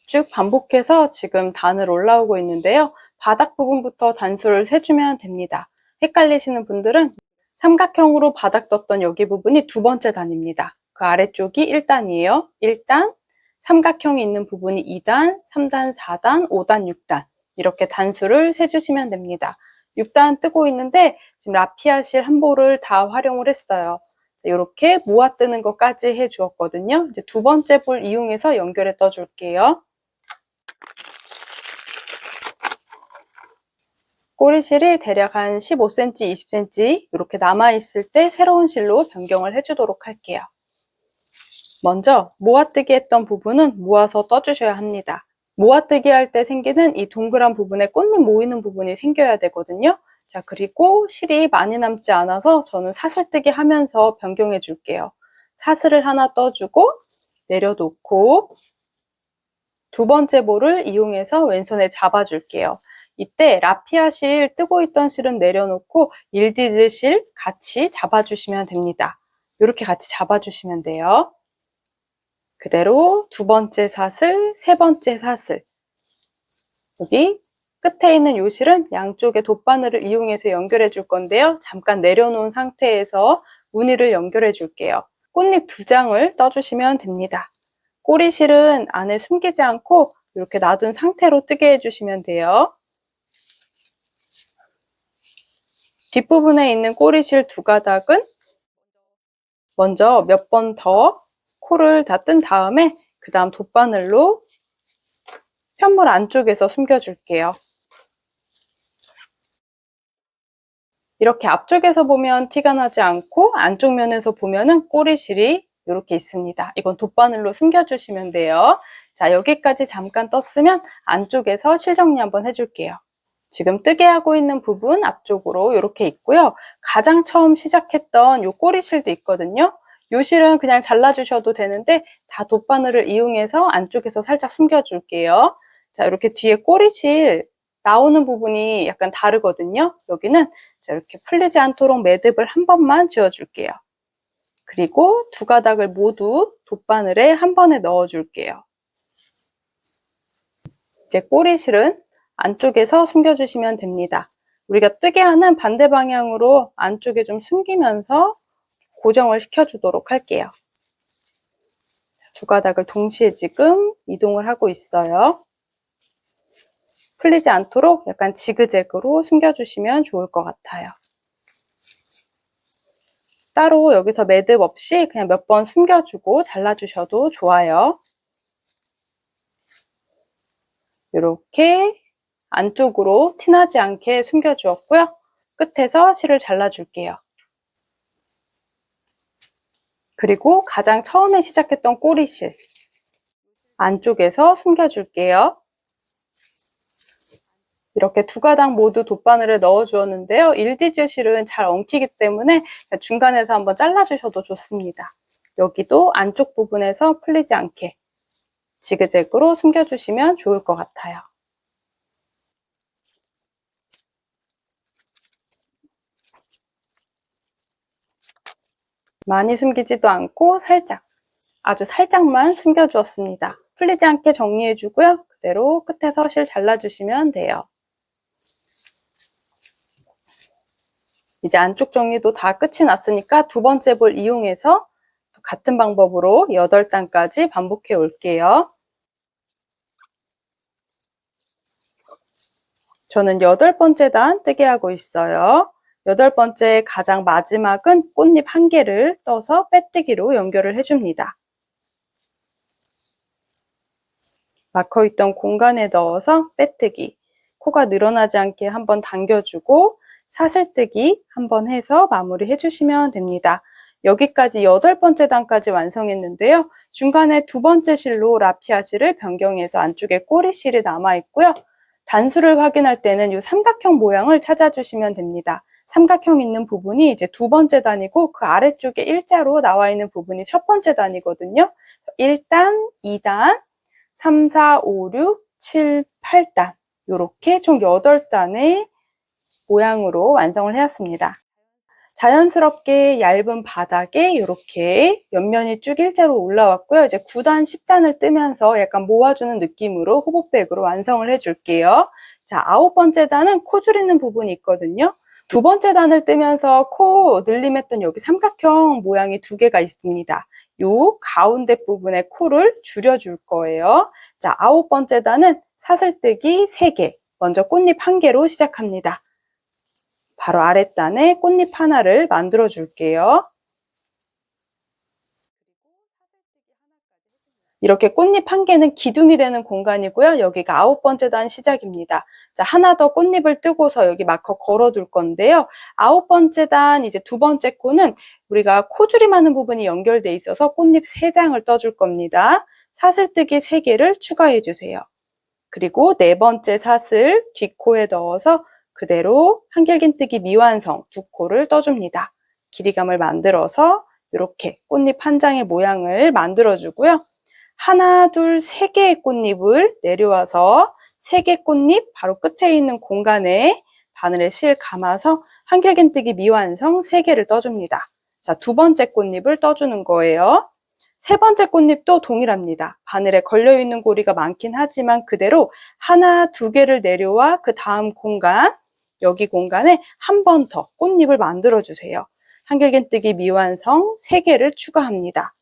쭉 반복해서 지금 단을 올라오고 있는데요. 바닥 부분부터 단수를 세주면 됩니다. 헷갈리시는 분들은 삼각형으로 바닥 떴던 여기 부분이 2번째 단입니다. 그 아래쪽이 1단이에요. 1단, 삼각형이 있는 부분이 2단, 3단, 4단, 5단, 6단 이렇게 단수를 세주시면 됩니다. 6단 뜨고 있는데 지금 라피아 실 한 볼을 다 활용을 했어요. 이렇게 모아 뜨는 것까지 해주었거든요. 이제 2번째 볼 이용해서 연결해 떠줄게요. 꼬리실이 대략 한 15cm, 20cm 이렇게 남아있을 때 새로운 실로 변경을 해주도록 할게요. 먼저 모아뜨기 했던 부분은 모아서 떠주셔야 합니다. 모아뜨기 할 때 생기는 이 동그란 부분에 꽃잎 모이는 부분이 생겨야 되거든요. 자, 그리고 실이 많이 남지 않아서 저는 사슬뜨기 하면서 변경해 줄게요. 사슬을 하나 떠주고 내려놓고 2번째 볼을 이용해서 왼손에 잡아줄게요. 이때 라피아 실, 뜨고 있던 실은 내려놓고 일디즈 실 같이 잡아주시면 됩니다. 이렇게 같이 잡아주시면 돼요. 그대로 2번째 사슬, 3번째 사슬. 여기 끝에 있는 요 실은 양쪽에 돗바늘을 이용해서 연결해 줄 건데요. 잠깐 내려놓은 상태에서 무늬를 연결해 줄게요. 꽃잎 2장을 떠주시면 됩니다. 꼬리실은 안에 숨기지 않고 이렇게 놔둔 상태로 뜨게 해주시면 돼요. 뒷부분에 있는 꼬리실 2가닥은 먼저 몇 번 더 코를 다 뜬 다음에 그 다음 돗바늘로 편물 안쪽에서 숨겨줄게요. 이렇게 앞쪽에서 보면 티가 나지 않고 안쪽 면에서 보면은 꼬리실이 이렇게 있습니다. 이건 돗바늘로 숨겨주시면 돼요. 자, 여기까지 잠깐 떴으면 안쪽에서 실 정리 한번 해줄게요. 지금 뜨게 하고 있는 부분 앞쪽으로 이렇게 있고요. 가장 처음 시작했던 요 꼬리실도 있거든요. 요 실은 그냥 잘라주셔도 되는데 다 돗바늘을 이용해서 안쪽에서 살짝 숨겨줄게요. 자, 이렇게 뒤에 꼬리실 나오는 부분이 약간 다르거든요. 여기는 자, 이렇게 풀리지 않도록 매듭을 한 번만 지어줄게요. 그리고 2가닥을 모두 돗바늘에 한 번에 넣어줄게요. 이제 꼬리실은 안쪽에서 숨겨주시면 됩니다. 우리가 뜨게 하는 반대 방향으로 안쪽에 좀 숨기면서 고정을 시켜주도록 할게요. 2가닥을 동시에 지금 이동을 하고 있어요. 풀리지 않도록 약간 지그재그로 숨겨주시면 좋을 것 같아요. 따로 여기서 매듭 없이 그냥 몇 번 숨겨주고 잘라주셔도 좋아요. 이렇게 안쪽으로 티나지 않게 숨겨주었고요. 끝에서 실을 잘라줄게요. 그리고 가장 처음에 시작했던 꼬리실 안쪽에서 숨겨줄게요. 이렇게 2가닥 모두 돗바늘에 넣어 주었는데요. 일디즈 실은 잘 엉키기 때문에 중간에서 한번 잘라주셔도 좋습니다. 여기도 안쪽 부분에서 풀리지 않게 지그재그로 숨겨주시면 좋을 것 같아요. 많이 숨기지도 않고 살짝, 아주 살짝만 숨겨주었습니다. 풀리지 않게 정리해주고요. 그대로 끝에서 실 잘라주시면 돼요. 이제 안쪽 정리도 다 끝이 났으니까 2번째 볼 이용해서 같은 방법으로 8단까지 반복해 올게요. 저는 8번째 단 뜨게 하고 있어요. 8번째 가장 마지막은 꽃잎 1개를 떠서 빼뜨기로 연결을 해줍니다. 막혀 있던 공간에 넣어서 빼뜨기, 코가 늘어나지 않게 한번 당겨주고 사슬뜨기 한번 해서 마무리 해주시면 됩니다. 여기까지 8번째 단까지 완성했는데요. 중간에 2번째 실로 라피아 실을 변경해서 안쪽에 꼬리 실이 남아있고요. 단수를 확인할 때는 이 삼각형 모양을 찾아주시면 됩니다. 삼각형 있는 부분이 이제 2번째 단이고 그 아래쪽에 일자로 나와 있는 부분이 첫 번째 단이거든요. 1단, 2단, 3, 4, 5, 6, 7, 8단 이렇게 총 8단의 모양으로 완성을 해왔습니다. 자연스럽게 얇은 바닥에 이렇게 옆면이 쭉 일자로 올라왔고요. 이제 9단, 10단을 뜨면서 약간 모아주는 느낌으로 호보백으로 완성을 해줄게요. 자, 9번째 단은 코 줄이는 부분이 있거든요. 2번째 단을 뜨면서 코 늘림했던 여기 삼각형 모양이 2개가 있습니다. 요 가운데 부분에 코를 줄여줄 거예요. 자, 9번째 단은 사슬뜨기 3개, 먼저 꽃잎 1개로 시작합니다. 바로 아랫단에 꽃잎 하나를 만들어 줄게요. 이렇게 꽃잎 1개는 기둥이 되는 공간이고요. 여기가 9번째 단 시작입니다. 자, 하나 더 꽃잎을 뜨고서 여기 마커 걸어둘 건데요. 9번째 단 이제 2번째 코는 우리가 코줄임 하는 부분이 연결돼 있어서 꽃잎 3장을 떠줄 겁니다. 사슬뜨기 3개를 추가해 주세요. 그리고 4번째 사슬 뒷코에 넣어서 그대로 한길긴뜨기 미완성 2코를 떠줍니다. 길이감을 만들어서 이렇게 꽃잎 한 장의 모양을 만들어주고요. 하나, 둘, 3개의 꽃잎을 내려와서 3개 꽃잎 바로 끝에 있는 공간에 바늘에 실 감아서 한길긴뜨기 미완성 3개를 떠줍니다. 자, 2번째 꽃잎을 떠주는 거예요. 3번째 꽃잎도 동일합니다. 바늘에 걸려있는 고리가 많긴 하지만 그대로 하나, 2개를 내려와 그 다음 공간, 여기 공간에 한 번 더 꽃잎을 만들어주세요. 한길긴뜨기 미완성 3개를 추가합니다.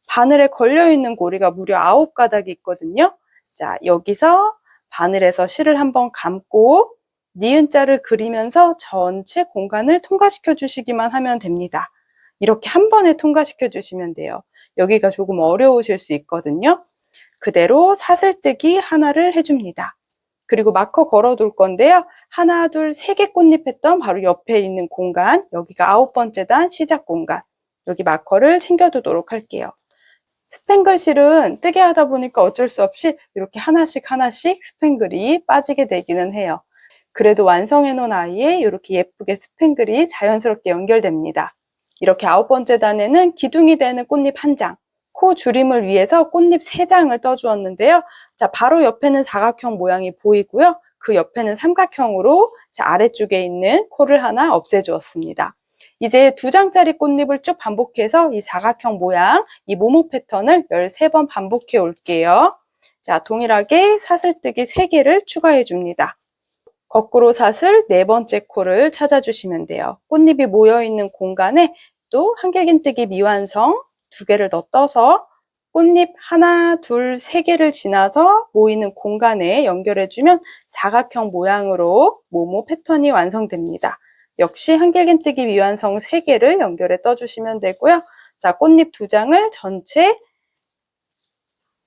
바늘에 걸려있는 고리가 무려 9가닥이 있거든요. 자, 여기서 바늘에서 실을 한번 감고 니은자를 그리면서 전체 공간을 통과시켜 주시기만 하면 됩니다. 이렇게 한 번에 통과시켜 주시면 돼요. 여기가 조금 어려우실 수 있거든요. 그대로 사슬뜨기 하나를 해줍니다. 그리고 마커 걸어둘 건데요. 하나, 둘, 3개 꽃잎 했던 바로 옆에 있는 공간, 여기가 9번째 단 시작 공간, 여기 마커를 챙겨두도록 할게요. 스팽글 실은 뜨게 하다 보니까 어쩔 수 없이 이렇게 하나씩 스팽글이 빠지게 되기는 해요. 그래도 완성해 놓은 아이에 이렇게 예쁘게 스팽글이 자연스럽게 연결됩니다. 이렇게 9번째 단에는 기둥이 되는 꽃잎 1장, 코 줄임을 위해서 꽃잎 3장을 떠주었는데요. 자, 바로 옆에는 사각형 모양이 보이고요. 그 옆에는 삼각형으로 아래쪽에 있는 코를 하나 없애주었습니다. 이제 2장짜리 꽃잎을 쭉 반복해서 이 사각형 모양, 이 모모 패턴을 13번 반복해 올게요. 자, 동일하게 사슬뜨기 3개를 추가해 줍니다. 거꾸로 사슬 4번째 코를 찾아주시면 돼요. 꽃잎이 모여있는 공간에 또 한길긴뜨기 미완성 2개를 더 떠서 꽃잎 하나, 둘, 3개를 지나서 모이는 공간에 연결해주면 사각형 모양으로 모모 패턴이 완성됩니다. 역시 한길긴뜨기 미완성 3개를 연결해 떠주시면 되고요. 자, 꽃잎 2장을 전체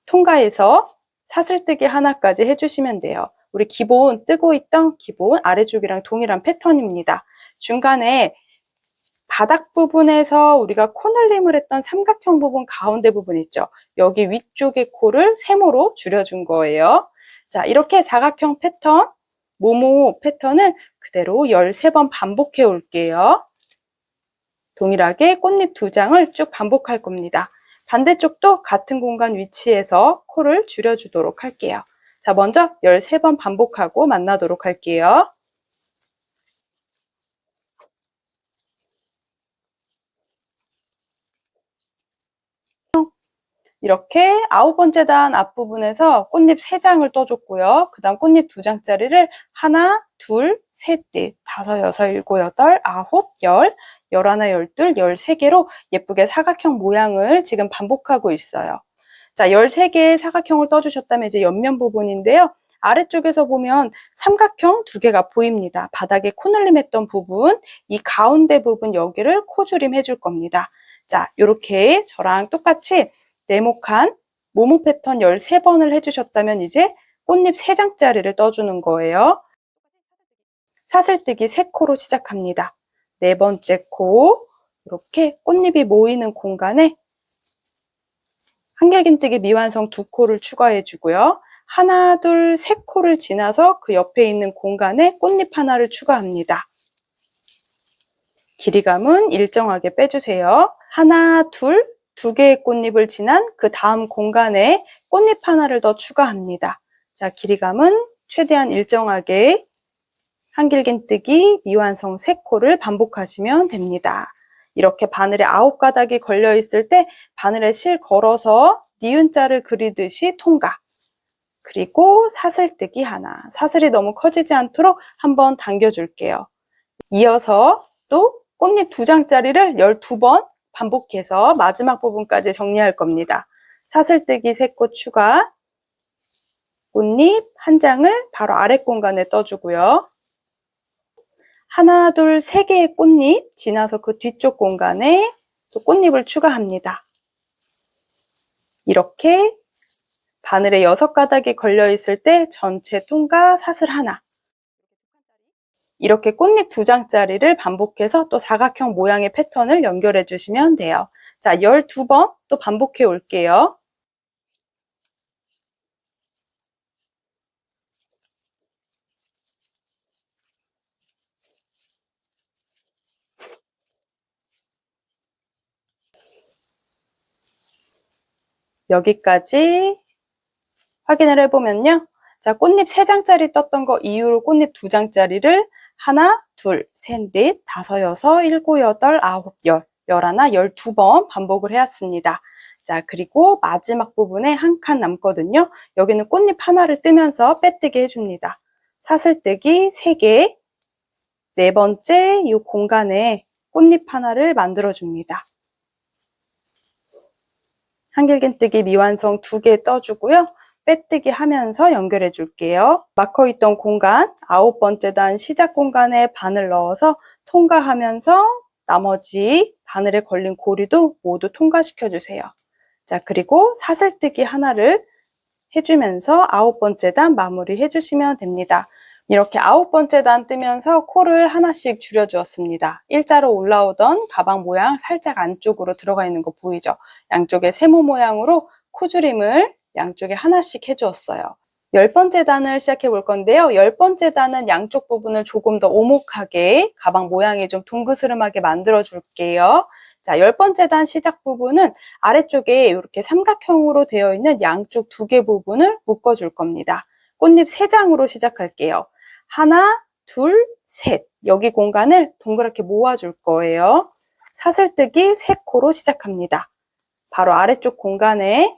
통과해서 사슬뜨기 하나까지 해주시면 돼요. 우리 기본 뜨고 있던 기본 아래쪽이랑 동일한 패턴입니다. 중간에 바닥 부분에서 우리가 코늘림을 했던 삼각형 부분 가운데 부분 있죠. 여기 위쪽의 코를 세모로 줄여준 거예요. 자, 이렇게 사각형 패턴, 모모 패턴을 그대로 13번 반복해 올게요. 동일하게 꽃잎 2장을 쭉 반복할 겁니다. 반대쪽도 같은 공간 위치에서 코를 줄여주도록 할게요. 자, 먼저 13번 반복하고 만나도록 할게요. 이렇게 9번째 단 앞부분에서 꽃잎 3장을 떠줬고요. 그 다음 꽃잎 2장짜리를 하나, 둘, 셋, 넷, 다섯, 여섯, 일곱, 여덟, 아홉, 열, 열하나, 열둘, 13개로 예쁘게 사각형 모양을 지금 반복하고 있어요. 자, 13개의 사각형을 떠주셨다면 이제 옆면 부분인데요. 아래쪽에서 보면 삼각형 두 개가 보입니다. 바닥에 코늘림 했던 부분, 이 가운데 부분 여기를 코줄임 해줄 겁니다. 자, 이렇게 저랑 똑같이 네모칸 모모 패턴 13번을 해주셨다면 이제 꽃잎 3장짜리를 떠주는 거예요. 사슬뜨기 3코로 시작합니다. 네 번째 코, 이렇게 꽃잎이 모이는 공간에 한길긴뜨기 미완성 2코를 추가해 주고요. 하나, 둘, 3코를 지나서 그 옆에 있는 공간에 꽃잎 하나를 추가합니다. 길이감은 일정하게 빼주세요. 하나, 둘, 2개의 꽃잎을 지난 그 다음 공간에 꽃잎 하나를 더 추가합니다. 자, 길이감은 최대한 일정하게 한길긴뜨기 미완성 3코를 반복하시면 됩니다. 이렇게 바늘에 9가닥이 걸려 있을 때 바늘에 실 걸어서 니은자를 그리듯이 통과. 그리고 사슬뜨기 하나. 사슬이 너무 커지지 않도록 한번 당겨줄게요. 이어서 또 꽃잎 2장짜리를 12번 반복해서 마지막 부분까지 정리할 겁니다. 사슬뜨기 3코 추가. 꽃잎 1장을 바로 아래 공간에 떠주고요. 하나, 둘, 3개의 꽃잎 지나서 그 뒤쪽 공간에 또 꽃잎을 추가합니다. 이렇게 바늘에 6가닥이 걸려 있을 때 전체 통과 사슬 하나. 이렇게 꽃잎 2장짜리를 반복해서 또 사각형 모양의 패턴을 연결해 주시면 돼요. 자, 12번 또 반복해 올게요. 여기까지 확인을 해보면요. 자, 꽃잎 3장짜리 떴던 거 이후로 꽃잎 2장짜리를 하나, 둘, 셋, 넷, 다섯, 여섯, 일곱, 여덟, 아홉, 열, 열하나, 12번 반복을 해왔습니다. 자, 그리고 마지막 부분에 한 칸 남거든요. 여기는 꽃잎 하나를 뜨면서 빼뜨기 해줍니다. 사슬뜨기 3개, 네 번째 이 공간에 꽃잎 하나를 만들어줍니다. 한길긴뜨기 미완성 2개 떠주고요. 빼뜨기 하면서 연결해 줄게요. 마커 있던 공간 9번째 단 시작 공간에 바늘 넣어서 통과하면서 나머지 바늘에 걸린 고리도 모두 통과시켜 주세요. 자, 그리고 사슬뜨기 하나를 해주면서 9번째 단 마무리 해주시면 됩니다. 이렇게 9번째 단 뜨면서 코를 하나씩 줄여 주었습니다. 일자로 올라오던 가방 모양 살짝 안쪽으로 들어가 있는 거 보이죠? 양쪽에 세모 모양으로 코줄임을 양쪽에 하나씩 해주었어요. 10번째 단을 시작해 볼 건데요. 10번째 단은 양쪽 부분을 조금 더 오목하게 가방 모양이 좀 동그스름하게 만들어 줄게요. 자, 10번째 단 시작 부분은 아래쪽에 이렇게 삼각형으로 되어 있는 양쪽 2개 부분을 묶어 줄 겁니다. 꽃잎 3장으로 시작할게요. 하나, 둘, 셋. 여기 공간을 동그랗게 모아 줄 거예요. 사슬뜨기 3코로 시작합니다. 바로 아래쪽 공간에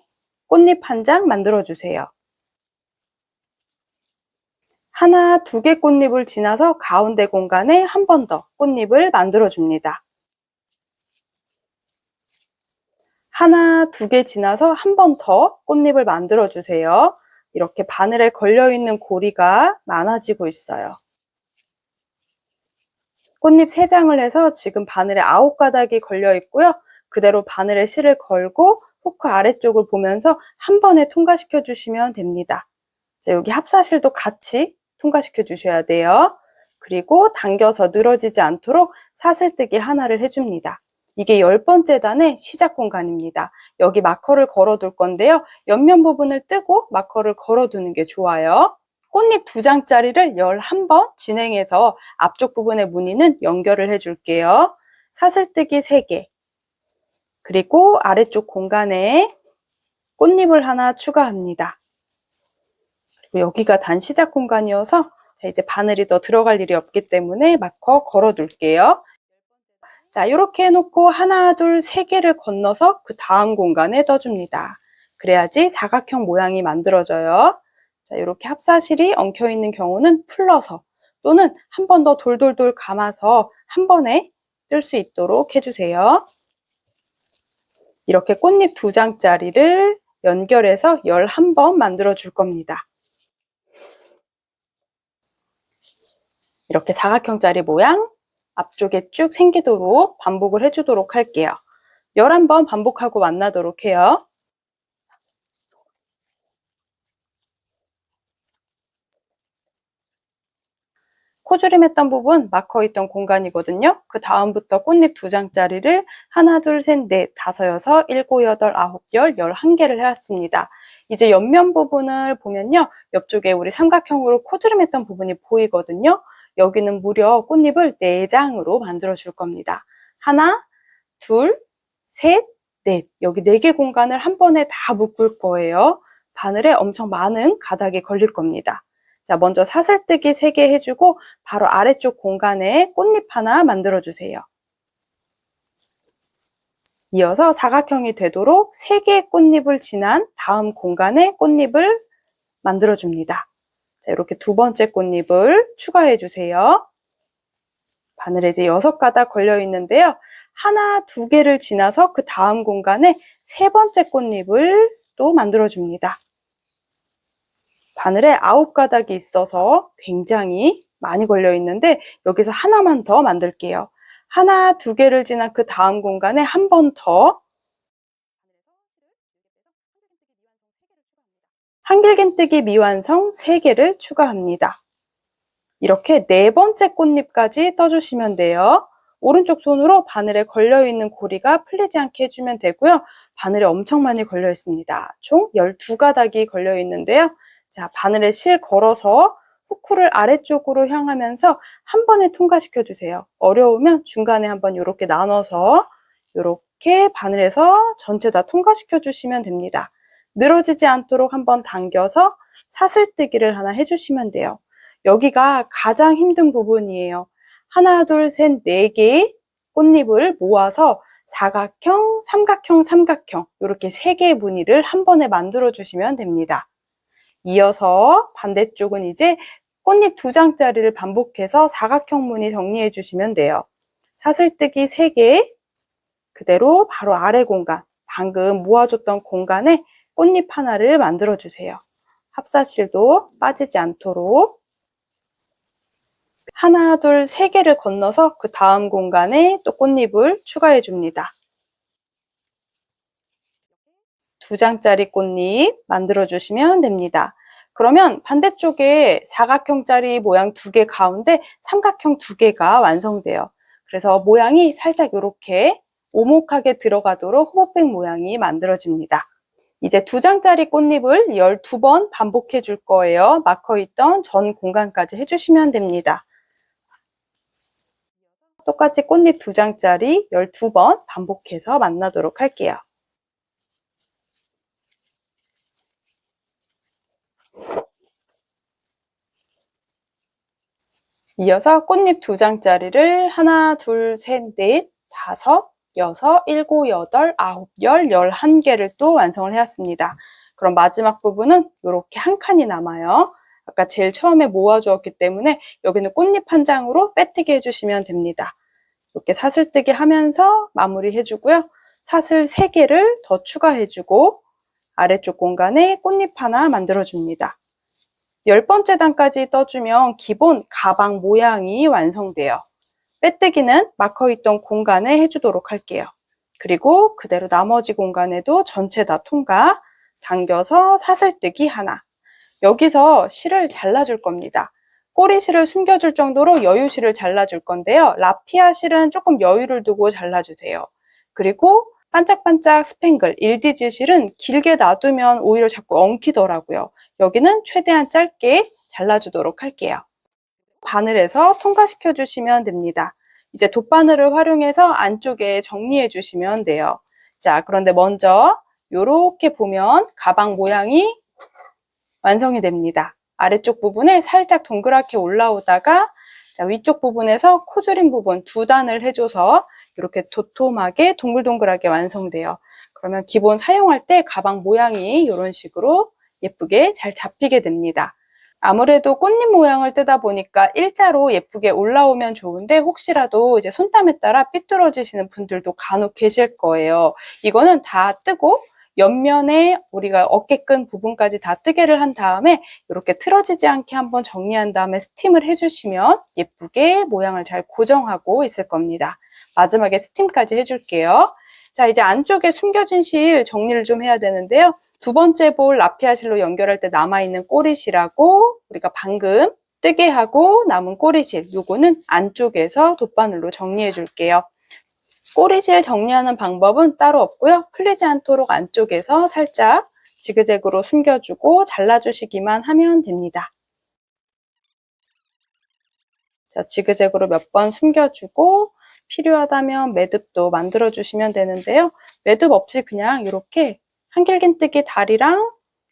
꽃잎 1장 만들어 주세요. 하나, 2개 꽃잎을 지나서 가운데 공간에 한 번 더 꽃잎을 만들어 줍니다. 하나, 2개 지나서 한 번 더 꽃잎을 만들어 주세요. 이렇게 바늘에 걸려 있는 고리가 많아지고 있어요. 꽃잎 3장을 해서 지금 바늘에 9가닥이 걸려 있고요. 그대로 바늘에 실을 걸고 후크 아래쪽을 보면서 한 번에 통과시켜 주시면 됩니다. 자, 여기 합사실도 같이 통과시켜 주셔야 돼요. 그리고 당겨서 늘어지지 않도록 사슬뜨기 하나를 해줍니다. 이게 10번째 단의 시작 공간입니다. 여기 마커를 걸어둘 건데요. 옆면 부분을 뜨고 마커를 걸어두는 게 좋아요. 꽃잎 2장짜리를 11번 진행해서 앞쪽 부분의 무늬는 연결을 해줄게요. 사슬뜨기 3개, 그리고 아래쪽 공간에 꽃잎을 하나 추가합니다. 그리고 여기가 단 시작 공간이어서 이제 바늘이 더 들어갈 일이 없기 때문에 마커 걸어둘게요. 자, 이렇게 해놓고 하나, 둘, 3개를 건너서 그 다음 공간에 떠줍니다. 그래야지 사각형 모양이 만들어져요. 자, 이렇게 합사실이 엉켜있는 경우는 풀러서 또는 한 번 더 돌돌돌 감아서 한 번에 뜰 수 있도록 해주세요. 이렇게 꽃잎 2장짜리를 연결해서 11번 만들어 줄 겁니다. 이렇게 사각형짜리 모양 앞쪽에 쭉 생기도록 반복을 해주도록 할게요. 11번 반복하고 만나도록 해요. 코주림 했던 부분 마커 있던 공간이거든요. 그 다음부터 꽃잎 2장짜리를 하나, 둘, 셋, 넷, 다섯, 여섯, 일곱, 여덟, 아홉, 열, 11개를 해왔습니다. 이제 옆면 부분을 보면요. 옆쪽에 우리 삼각형으로 코주림 했던 부분이 보이거든요. 여기는 무려 꽃잎을 4장으로 만들어 줄 겁니다. 하나, 둘, 셋, 넷. 여기 4개 공간을 한 번에 다 묶을 거예요. 바늘에 엄청 많은 가닥이 걸릴 겁니다. 자, 먼저 사슬뜨기 3개 해주고 바로 아래쪽 공간에 꽃잎 하나 만들어주세요. 이어서 사각형이 되도록 3개의 꽃잎을 지난 다음 공간에 꽃잎을 만들어줍니다. 자, 이렇게 2번째 꽃잎을 추가해주세요. 바늘에 이제 6가닥 걸려있는데요. 하나, 2개를 지나서 그 다음 공간에 3번째 꽃잎을 또 만들어줍니다. 바늘에 9가닥이 있어서 굉장히 많이 걸려 있는데 여기서 하나만 더 만들게요. 하나, 2개를 지난 그 다음 공간에 한 번 더 한길긴뜨기 미완성 3개를 추가합니다. 이렇게 4번째 꽃잎까지 떠주시면 돼요. 오른쪽 손으로 바늘에 걸려있는 고리가 풀리지 않게 해주면 되고요. 바늘에 엄청 많이 걸려 있습니다. 총 12가닥이 걸려 있는데요. 자, 바늘에 실 걸어서 후크를 아래쪽으로 향하면서 한 번에 통과시켜 주세요. 어려우면 중간에 한번 이렇게 나눠서 이렇게 바늘에서 전체 다 통과시켜 주시면 됩니다. 늘어지지 않도록 한번 당겨서 사슬뜨기를 하나 해주시면 돼요. 여기가 가장 힘든 부분이에요. 하나, 둘, 셋, 4개의 꽃잎을 모아서 사각형, 삼각형, 삼각형 이렇게 3개의 무늬를 한 번에 만들어 주시면 됩니다. 이어서 반대쪽은 이제 꽃잎 2장짜리를 반복해서 사각형 무늬 정리해 주시면 돼요. 사슬뜨기 3개 그대로 바로 아래 공간, 방금 모아줬던 공간에 꽃잎 하나를 만들어 주세요. 합사실도 빠지지 않도록 하나, 둘, 3개를 건너서 그 다음 공간에 또 꽃잎을 추가해 줍니다. 2장짜리 꽃잎 만들어 주시면 됩니다. 그러면 반대쪽에 사각형짜리 모양 2개 가운데 삼각형 2개가 완성돼요. 그래서 모양이 살짝 이렇게 오목하게 들어가도록 호흡백 모양이 만들어집니다. 이제 2장짜리 꽃잎을 12번 반복해 줄 거예요. 마커 있던 전 공간까지 해주시면 됩니다. 똑같이 꽃잎 2장짜리 12번 반복해서 만나도록 할게요. 이어서 꽃잎 2장짜리를 하나, 둘, 셋, 넷, 다섯, 여섯, 일곱, 여덟, 아홉, 열, 11개를 또 완성을 해왔습니다. 그럼 마지막 부분은 이렇게 한 칸이 남아요. 아까 제일 처음에 모아주었기 때문에 여기는 꽃잎 한 장으로 빼뜨기 해주시면 됩니다. 이렇게 사슬뜨기 하면서 마무리 해주고요. 사슬 3개를 더 추가해주고 아래쪽 공간에 꽃잎 하나 만들어줍니다. 10번째 단까지 떠주면 기본 가방 모양이 완성돼요. 빼뜨기는 마커 있던 공간에 해주도록 할게요. 그리고 그대로 나머지 공간에도 전체 다 통과, 당겨서 사슬뜨기 하나. 여기서 실을 잘라줄 겁니다. 꼬리실을 숨겨줄 정도로 여유실을 잘라줄 건데요. 라피아 실은 조금 여유를 두고 잘라주세요. 그리고 반짝반짝 스팽글, 일디즈 실은 길게 놔두면 오히려 자꾸 엉키더라고요. 여기는 최대한 짧게 잘라주도록 할게요. 바늘에서 통과시켜 주시면 됩니다. 이제 돗바늘을 활용해서 안쪽에 정리해 주시면 돼요. 자, 그런데 먼저 이렇게 보면 가방 모양이 완성이 됩니다. 아래쪽 부분에 살짝 동그랗게 올라오다가 자, 위쪽 부분에서 코줄임 부분 2단을 해줘서 이렇게 도톰하게 동글동글하게 완성돼요. 그러면 기본 사용할 때 가방 모양이 이런 식으로 예쁘게 잘 잡히게 됩니다. 아무래도 꽃잎 모양을 뜨다 보니까 일자로 예쁘게 올라오면 좋은데 혹시라도 이제 손땀에 따라 삐뚤어지시는 분들도 간혹 계실 거예요. 이거는 다 뜨고 옆면에 우리가 어깨끈 부분까지 다 뜨개를 한 다음에 이렇게 틀어지지 않게 한번 정리한 다음에 스팀을 해주시면 예쁘게 모양을 잘 고정하고 있을 겁니다. 마지막에 스팀까지 해줄게요. 자, 이제 안쪽에 숨겨진 실 정리를 좀 해야 되는데요. 두 번째 볼 라피아 실로 연결할 때 남아있는 꼬리실하고 우리가 방금 뜨개하고 남은 꼬리실, 요거는 안쪽에서 돗바늘로 정리해 줄게요. 꼬리실 정리하는 방법은 따로 없고요. 풀리지 않도록 안쪽에서 살짝 지그재그로 숨겨주고 잘라주시기만 하면 됩니다. 자, 지그재그로 몇 번 숨겨주고 필요하다면 매듭도 만들어주시면 되는데요. 매듭 없이 그냥 이렇게 한길긴뜨기 다리랑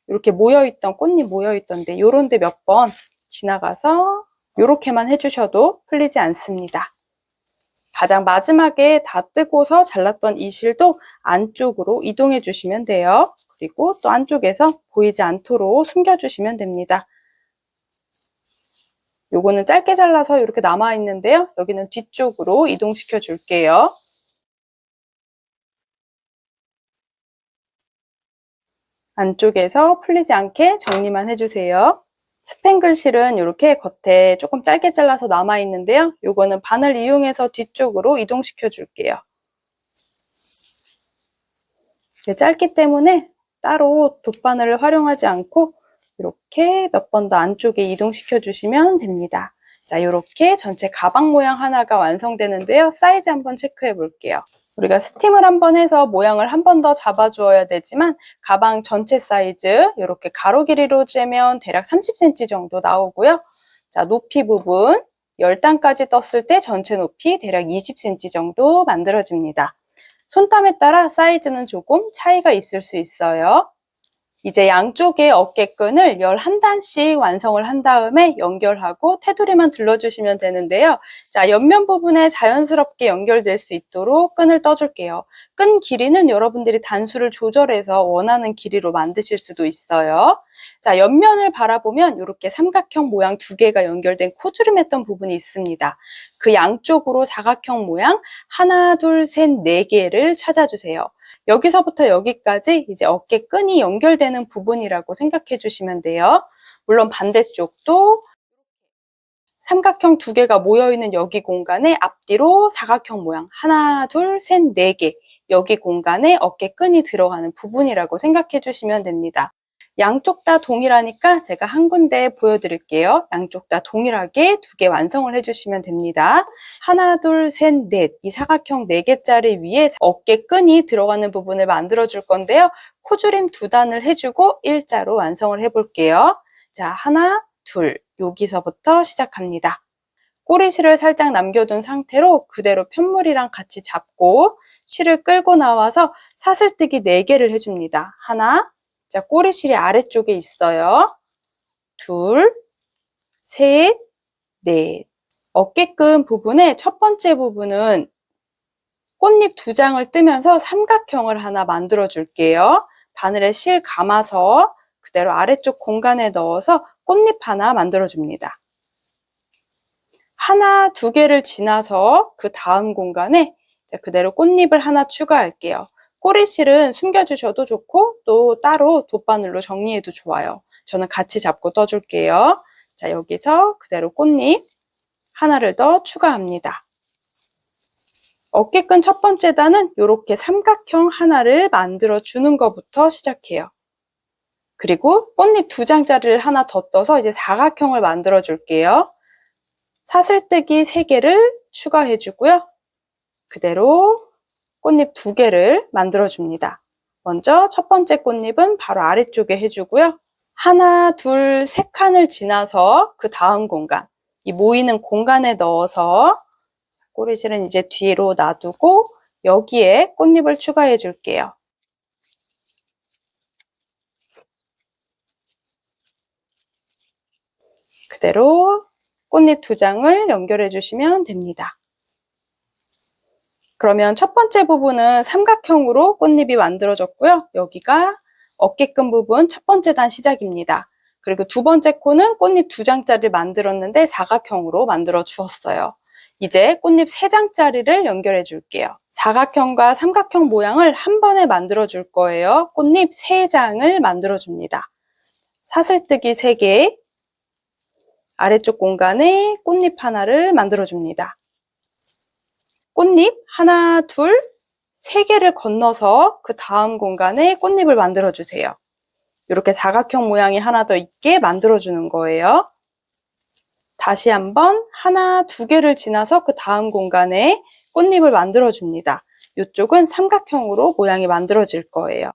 이렇게 모여있던 꽃잎 모여있던데 요런 데 몇 번 지나가서 이렇게만 해주셔도 풀리지 않습니다. 가장 마지막에 다 뜨고서 잘랐던 이 실도 안쪽으로 이동해 주시면 돼요. 그리고 또 안쪽에서 보이지 않도록 숨겨주시면 됩니다. 요거는 짧게 잘라서 이렇게 남아 있는데요. 여기는 뒤쪽으로 이동시켜 줄게요. 안쪽에서 풀리지 않게 정리만 해주세요. 스팽글 실은 이렇게 겉에 조금 짧게 잘라서 남아 있는데요. 요거는 바늘 이용해서 뒤쪽으로 이동시켜 줄게요. 짧기 때문에 따로 돗바늘을 활용하지 않고 이렇게 몇 번 더 안쪽에 이동시켜 주시면 됩니다. 자, 이렇게 전체 가방 모양 하나가 완성되는데요. 사이즈 한번 체크해 볼게요. 우리가 스팀을 한번 해서 모양을 한 번 더 잡아 주어야 되지만 가방 전체 사이즈 이렇게 가로 길이로 재면 대략 30cm 정도 나오고요. 자, 높이 부분 10단까지 떴을 때 전체 높이 대략 20cm 정도 만들어집니다. 손땀에 따라 사이즈는 조금 차이가 있을 수 있어요. 이제 양쪽의 어깨끈을 11단씩 완성을 한 다음에 연결하고 테두리만 들러주시면 되는데요. 자, 옆면 부분에 자연스럽게 연결될 수 있도록 끈을 떠줄게요. 끈 길이는 여러분들이 단수를 조절해서 원하는 길이로 만드실 수도 있어요. 자, 옆면을 바라보면 이렇게 삼각형 모양 두 개가 연결된 코주름했던 부분이 있습니다. 그 양쪽으로 사각형 모양 하나, 둘, 셋, 네 개를 찾아주세요. 여기서부터 여기까지 이제 어깨 끈이 연결되는 부분이라고 생각해 주시면 돼요. 물론 반대쪽도 삼각형 두 개가 모여있는 여기 공간에 앞뒤로 사각형 모양 하나, 둘, 셋, 네 개 여기 공간에 어깨 끈이 들어가는 부분이라고 생각해 주시면 됩니다. 양쪽 다 동일하니까 제가 한 군데 보여드릴게요. 양쪽 다 동일하게 두 개 완성을 해주시면 됩니다. 하나, 둘, 셋, 넷 이 사각형 4개짜리 위에 어깨 끈이 들어가는 부분을 만들어 줄 건데요. 코줄임 2단을 해주고 일자로 완성을 해볼게요. 자, 하나, 둘 여기서부터 시작합니다. 꼬리실을 살짝 남겨둔 상태로 그대로 편물이랑 같이 잡고 실을 끌고 나와서 사슬뜨기 4개를 해줍니다. 하나, 자, 꼬리실이 아래쪽에 있어요. 둘, 셋, 넷. 어깨끈 부분의 첫 번째 부분은 꽃잎 2장을 뜨면서 삼각형을 하나 만들어 줄게요. 바늘에 실 감아서 그대로 아래쪽 공간에 넣어서 꽃잎 하나 만들어 줍니다. 하나, 2개를 지나서 그 다음 공간에 그대로 꽃잎을 하나 추가할게요. 꼬리실은 숨겨주셔도 좋고 또 따로 돗바늘로 정리해도 좋아요. 저는 같이 잡고 떠줄게요. 자, 여기서 그대로 꽃잎 하나를 더 추가합니다. 어깨끈 첫 번째 단은 이렇게 삼각형 하나를 만들어 주는 것부터 시작해요. 그리고 꽃잎 2장짜리를 하나 더 떠서 이제 사각형을 만들어 줄게요. 사슬뜨기 3개를 추가해 주고요. 그대로 꽃잎 2개를 만들어 줍니다. 먼저 첫 번째 꽃잎은 바로 아래쪽에 해주고요. 하나, 둘, 3칸을 지나서 그 다음 공간, 이 모이는 공간에 넣어서 꼬리실은 이제 뒤로 놔두고 여기에 꽃잎을 추가해 줄게요. 그대로 꽃잎 2장을 연결해 주시면 됩니다. 그러면 첫 번째 부분은 삼각형으로 꽃잎이 만들어졌고요. 여기가 어깨끈 부분 첫 번째 단 시작입니다. 그리고 두 번째 코는 꽃잎 2장짜리를 만들었는데 사각형으로 만들어 주었어요. 이제 꽃잎 3장짜리를 연결해 줄게요. 사각형과 삼각형 모양을 한 번에 만들어 줄 거예요. 꽃잎 3장을 만들어 줍니다. 사슬뜨기 3개, 아래쪽 공간에 꽃잎 하나를 만들어 줍니다. 꽃잎 하나, 둘, 3개를 건너서 그 다음 공간에 꽃잎을 만들어 주세요. 이렇게 사각형 모양이 하나 더 있게 만들어 주는 거예요. 다시 한번 하나, 2개를 지나서 그 다음 공간에 꽃잎을 만들어 줍니다. 이쪽은 삼각형으로 모양이 만들어질 거예요.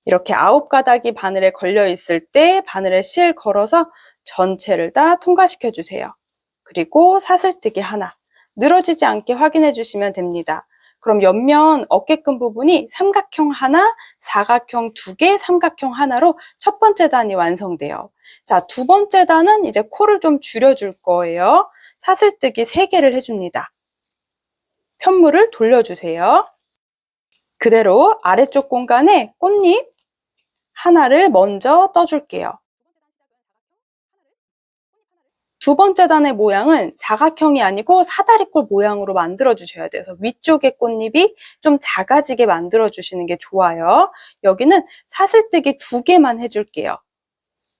이렇게 9가닥이 바늘에 걸려 있을 때 바늘에 실 걸어서 전체를 다 통과시켜 주세요. 그리고 사슬뜨기 하나, 늘어지지 않게 확인해 주시면 됩니다. 그럼 옆면 어깨끈 부분이 삼각형 하나, 사각형 2개, 삼각형 하나로 첫 번째 단이 완성돼요. 자, 두 번째 단은 이제 코를 좀 줄여줄 거예요. 사슬뜨기 3개를 해줍니다. 편물을 돌려주세요. 그대로 아래쪽 공간에 꽃잎 하나를 먼저 떠줄게요. 두 번째 단의 모양은 사각형이 아니고 사다리꼴 모양으로 만들어 주셔야 돼요. 그래서 위쪽에 꽃잎이 좀 작아지게 만들어 주시는 게 좋아요. 여기는 사슬뜨기 2개만 해줄게요.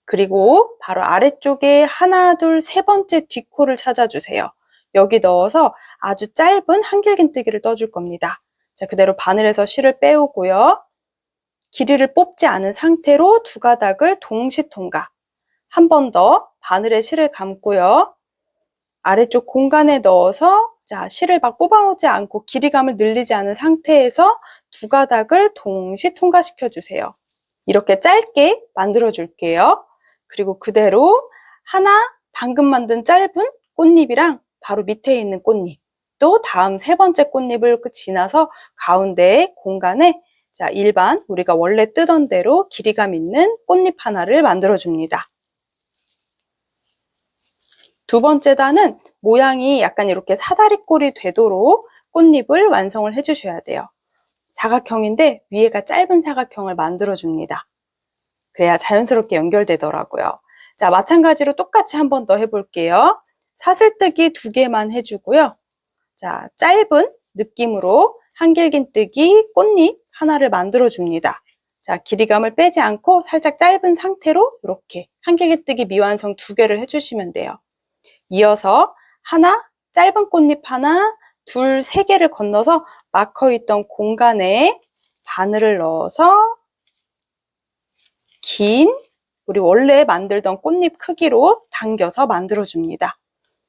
그리고 바로 아래쪽에 하나, 둘, 3번째 뒷코를 찾아주세요. 여기 넣어서 아주 짧은 한길긴뜨기를 떠줄 겁니다. 자, 그대로 바늘에서 실을 빼오고요. 길이를 뽑지 않은 상태로 2가닥을 동시 통과. 한 번 더 바늘에 실을 감고요. 아래쪽 공간에 넣어서 자, 실을 막 뽑아오지 않고 길이감을 늘리지 않은 상태에서 2가닥을 동시 통과시켜 주세요. 이렇게 짧게 만들어 줄게요. 그리고 그대로 하나, 방금 만든 짧은 꽃잎이랑 바로 밑에 있는 꽃잎, 또 다음 3번째 꽃잎을 지나서 가운데 공간에 자, 일반 우리가 원래 뜨던 대로 길이감 있는 꽃잎 하나를 만들어 줍니다. 두 번째 단은 모양이 약간 이렇게 사다리꼴이 되도록 꽃잎을 완성을 해주셔야 돼요. 사각형인데 위에가 짧은 사각형을 만들어 줍니다. 그래야 자연스럽게 연결되더라고요. 자, 마찬가지로 똑같이 한 번 더 해볼게요. 사슬뜨기 2개만 해주고요. 자, 짧은 느낌으로 한길긴뜨기 꽃잎 하나를 만들어 줍니다. 자, 길이감을 빼지 않고 살짝 짧은 상태로 이렇게 한길긴뜨기 미완성 2개를 해주시면 돼요. 이어서 하나, 짧은 꽃잎 하나, 둘, 3개를 건너서 막혀 있던 공간에 바늘을 넣어서 긴 우리 원래 만들던 꽃잎 크기로 당겨서 만들어 줍니다.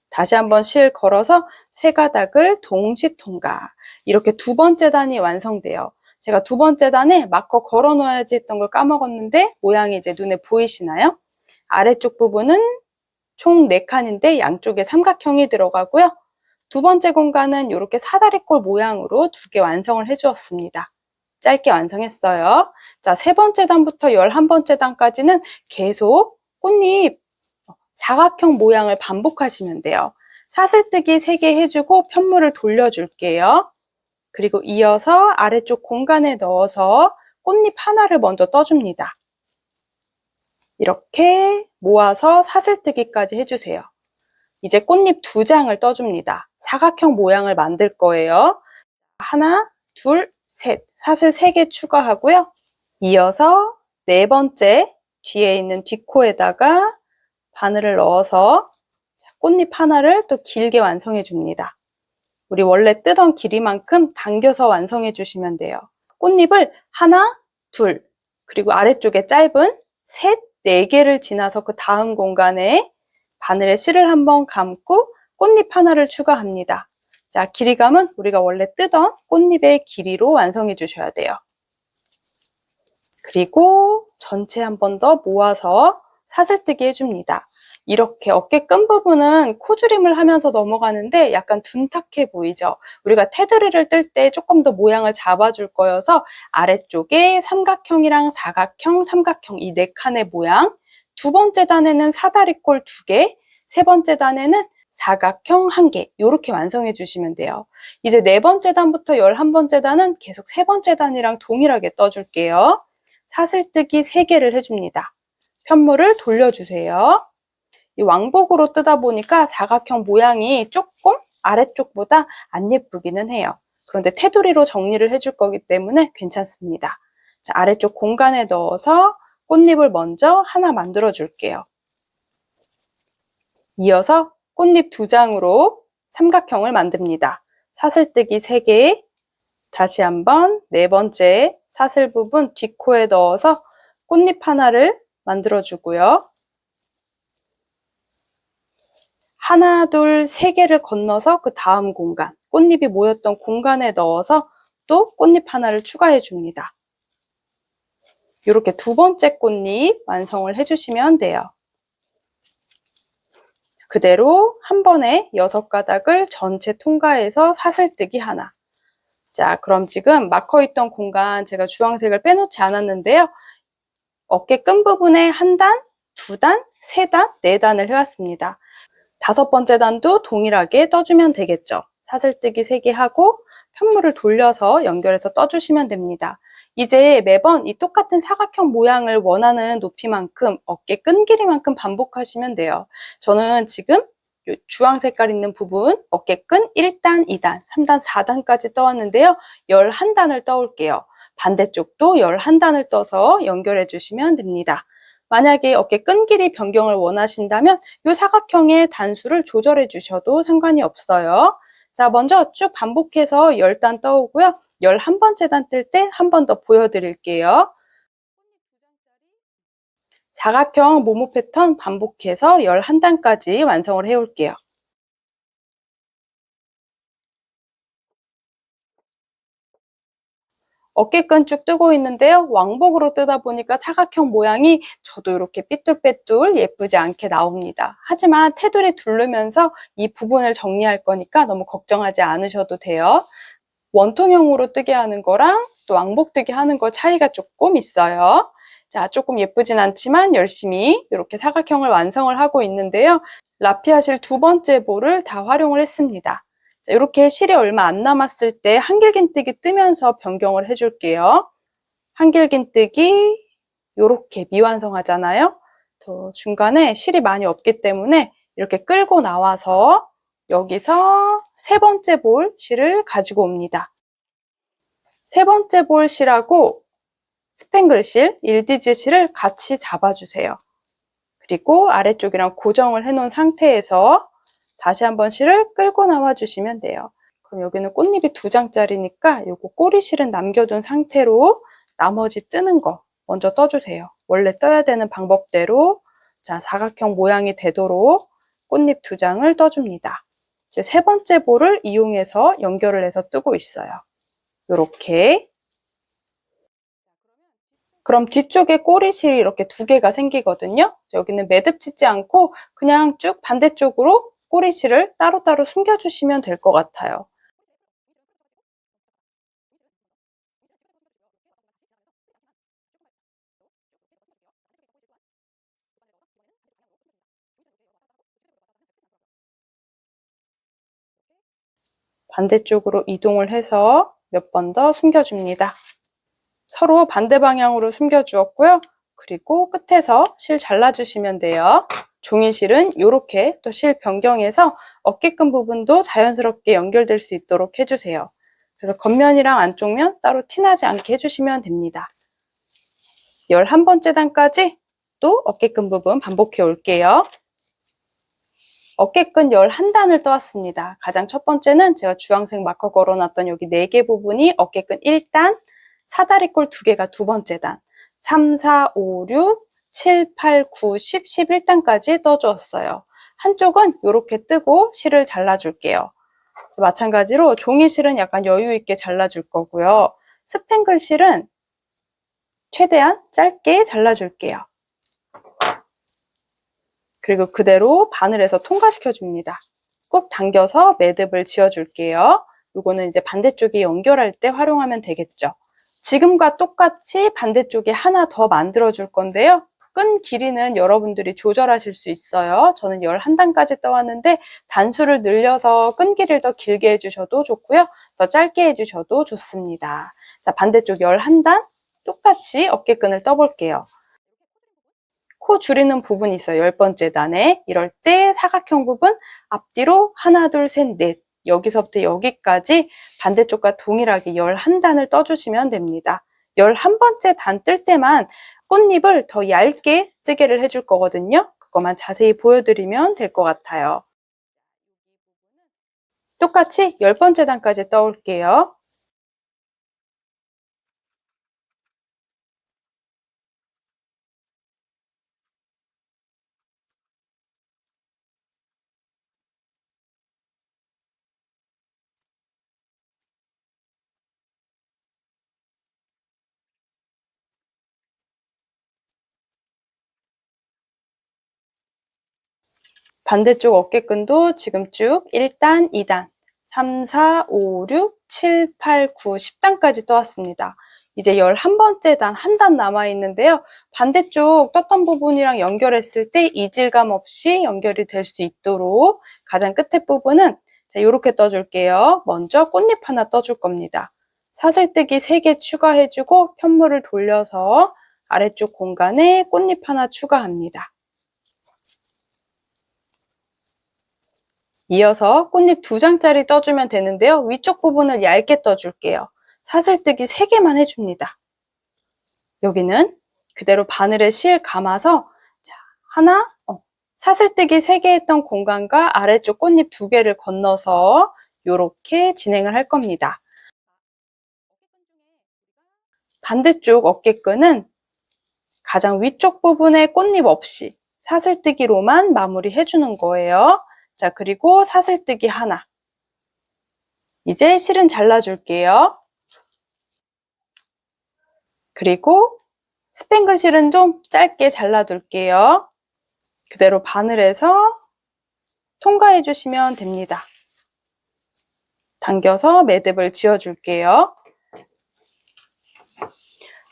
다시 한번 실 걸어서 3가닥을 동시 통과. 이렇게 두 번째 단이 완성돼요. 제가 두 번째 단에 마커 걸어 놓아야지 했던 걸 까먹었는데 모양이 이제 눈에 보이시나요? 아래쪽 부분은 총 4칸인데 양쪽에 삼각형이 들어가고요. 두 번째 공간은 이렇게 사다리꼴 모양으로 2개 완성을 해주었습니다. 짧게 완성했어요. 자, 3번째 단부터 11번째 단까지는 계속 꽃잎 사각형 모양을 반복하시면 돼요. 사슬뜨기 3개 해주고 편물을 돌려줄게요. 그리고 이어서 아래쪽 공간에 넣어서 꽃잎 하나를 먼저 떠줍니다. 이렇게 모아서 사슬뜨기까지 해주세요. 이제 꽃잎 2장을 떠줍니다. 사각형 모양을 만들 거예요. 하나, 둘, 셋. 사슬 3개 추가하고요. 이어서 4번째 뒤에 있는 뒷코에다가 바늘을 넣어서 꽃잎 하나를 또 길게 완성해 줍니다. 우리 원래 뜨던 길이만큼 당겨서 완성해 주시면 돼요. 꽃잎을 하나, 둘, 그리고 아래쪽에 짧은 셋, 4개를 지나서 그 다음 공간에 바늘에 실을 한번 감고 꽃잎 하나를 추가합니다. 자, 길이감은 우리가 원래 뜨던 꽃잎의 길이로 완성해 주셔야 돼요. 그리고 전체 한 번 더 모아서 사슬뜨기 해줍니다. 이렇게 어깨 끈 부분은 코줄임을 하면서 넘어가는데 약간 둔탁해 보이죠? 우리가 테두리를 뜰 때 조금 더 모양을 잡아줄 거여서 아래쪽에 삼각형이랑 사각형, 삼각형 이 4칸의 모양, 두 번째 단에는 사다리꼴 2개, 세 번째 단에는 사각형 1개 이렇게 완성해 주시면 돼요. 이제 4번째 단부터 11번째 단은 계속 3번째 단이랑 동일하게 떠줄게요. 사슬뜨기 3개를 해줍니다. 편물을 돌려주세요. 이 왕복으로 뜨다 보니까 사각형 모양이 조금 아래쪽보다 안 예쁘기는 해요. 그런데 테두리로 정리를 해줄 거기 때문에 괜찮습니다. 자, 아래쪽 공간에 넣어서 꽃잎을 먼저 하나 만들어 줄게요. 이어서 꽃잎 2장으로 삼각형을 만듭니다. 사슬뜨기 3개, 다시 한번 4번째 사슬 부분 뒷코에 넣어서 꽃잎 하나를 만들어 주고요. 하나, 둘, 3개를 건너서 그 다음 공간, 꽃잎이 모였던 공간에 넣어서 또 꽃잎 하나를 추가해 줍니다. 이렇게 2번째 꽃잎 완성을 해주시면 돼요. 그대로 한 번에 6가닥을 전체 통과해서 사슬뜨기 하나. 자, 그럼 지금 막혀 있던 공간 제가 주황색을 빼놓지 않았는데요. 어깨 끈 부분에 1단, 2단, 3단, 4단을 해왔습니다. 5번째 단도 동일하게 떠주면 되겠죠. 사슬뜨기 3개 하고 편물을 돌려서 연결해서 떠주시면 됩니다. 이제 매번 이 똑같은 사각형 모양을 원하는 높이만큼 어깨 끈 길이만큼 반복하시면 돼요. 저는 지금 주황 색깔 있는 부분 어깨 끈 1단, 2단, 3단, 4단까지 떠왔는데요. 11단을 떠올게요. 반대쪽도 11단을 떠서 연결해 주시면 됩니다. 만약에 어깨 끈 길이 변경을 원하신다면 이 사각형의 단수를 조절해 주셔도 상관이 없어요. 자, 먼저 쭉 반복해서 10단 떠오고요. 11번째 단 뜰 때 한 번 더 보여드릴게요. 사각형 모모 패턴 반복해서 11단까지 완성을 해올게요. 어깨끈 쭉 뜨고 있는데요. 왕복으로 뜨다 보니까 사각형 모양이 저도 이렇게 삐뚤빼뚤 예쁘지 않게 나옵니다. 하지만 테두리 두르면서 이 부분을 정리할 거니까 너무 걱정하지 않으셔도 돼요. 원통형으로 뜨게 하는 거랑 또 왕복뜨기 하는 거 차이가 조금 있어요. 자, 조금 예쁘진 않지만 열심히 이렇게 사각형을 완성을 하고 있는데요. 라피아실 2번째 볼을 다 활용을 했습니다. 자, 이렇게 실이 얼마 안 남았을 때 한길긴뜨기 뜨면서 변경을 해줄게요. 한길긴뜨기 이렇게 미완성하잖아요. 또 중간에 실이 많이 없기 때문에 이렇게 끌고 나와서 여기서 3번째 볼 실을 가지고 옵니다. 3번째 볼 실하고 스팽글 실, 일디즈 실을 같이 잡아주세요. 그리고 아래쪽이랑 고정을 해놓은 상태에서 다시 한번 실을 끌고 나와 주시면 돼요. 그럼 여기는 꽃잎이 2장짜리니까 요거 꼬리 실은 남겨둔 상태로 나머지 뜨는 거 먼저 떠주세요. 원래 떠야 되는 방법대로 자, 사각형 모양이 되도록 꽃잎 2장을 떠줍니다. 이제 3번째 볼을 이용해서 연결을 해서 뜨고 있어요. 요렇게. 그럼 뒤쪽에 꼬리실이 이렇게 2개가 생기거든요. 여기는 매듭 짓지 않고 그냥 쭉 반대쪽으로 꼬리실을 따로따로 숨겨주시면 될 것 같아요. 반대쪽으로 이동을 해서 몇 번 더 숨겨줍니다. 서로 반대 방향으로 숨겨주었고요. 그리고 끝에서 실 잘라주시면 돼요. 종이실은 이렇게 또 실 변경해서 어깨끈 부분도 자연스럽게 연결될 수 있도록 해주세요. 그래서 겉면이랑 안쪽면 따로 티나지 않게 해주시면 됩니다. 11번째 단까지 또 어깨끈 부분 반복해 올게요. 어깨끈 11단을 떠왔습니다. 가장 첫 번째는 제가 주황색 마커 걸어놨던 여기 4개 부분이 어깨끈 1단, 사다리꼴 2개가 2번째 단, 3, 4, 5, 6, 7, 8, 9, 10, 11단까지 떠주었어요. 한쪽은 이렇게 뜨고 실을 잘라줄게요. 마찬가지로 종이실은 약간 여유 있게 잘라줄 거고요. 스팽글 실은 최대한 짧게 잘라줄게요. 그리고 그대로 바늘에서 통과시켜 줍니다. 꾹 당겨서 매듭을 지어줄게요. 이거는 이제 반대쪽에 연결할 때 활용하면 되겠죠. 지금과 똑같이 반대쪽에 하나 더 만들어 줄 건데요. 끈 길이는 여러분들이 조절하실 수 있어요. 저는 11단까지 떠왔는데 단수를 늘려서 끈 길이를 더 길게 해주셔도 좋고요. 더 짧게 해주셔도 좋습니다. 자, 반대쪽 11단 똑같이 어깨끈을 떠볼게요. 코 줄이는 부분이 있어요. 10번째 단에. 이럴 때 사각형 부분 앞뒤로 하나, 둘, 셋, 넷 여기서부터 여기까지 반대쪽과 동일하게 11단을 떠주시면 됩니다. 11번째 단 뜰 때만 꽃잎을 더 얇게 뜨개를 해줄 거거든요. 그것만 자세히 보여드리면 될 것 같아요. 똑같이 10번째 단까지 떠올게요. 반대쪽 어깨끈도 지금 쭉 1단, 2단, 3, 4, 5, 6, 7, 8, 9, 10단까지 떠왔습니다. 이제 11번째 단, 한 단 남아있는데요. 반대쪽 떴던 부분이랑 연결했을 때 이질감 없이 연결이 될 수 있도록 가장 끝에 부분은 자, 이렇게 떠줄게요. 먼저 꽃잎 하나 떠줄 겁니다. 사슬뜨기 3개 추가해주고 편물을 돌려서 아래쪽 공간에 꽃잎 하나 추가합니다. 이어서 꽃잎 2장짜리 떠주면 되는데요. 위쪽 부분을 얇게 떠줄게요. 사슬뜨기 3개만 해줍니다. 여기는 그대로 바늘에 실 감아서 자, 하나, 사슬뜨기 3개 했던 공간과 아래쪽 꽃잎 2개를 건너서 이렇게 진행을 할 겁니다. 반대쪽 어깨끈은 가장 위쪽 부분에 꽃잎 없이 사슬뜨기로만 마무리 해주는 거예요. 자, 그리고 사슬뜨기 하나. 이제 실은 잘라줄게요. 그리고 스팽글 실은 좀 짧게 잘라둘게요. 그대로 바늘에서 통과해 주시면 됩니다. 당겨서 매듭을 지어줄게요.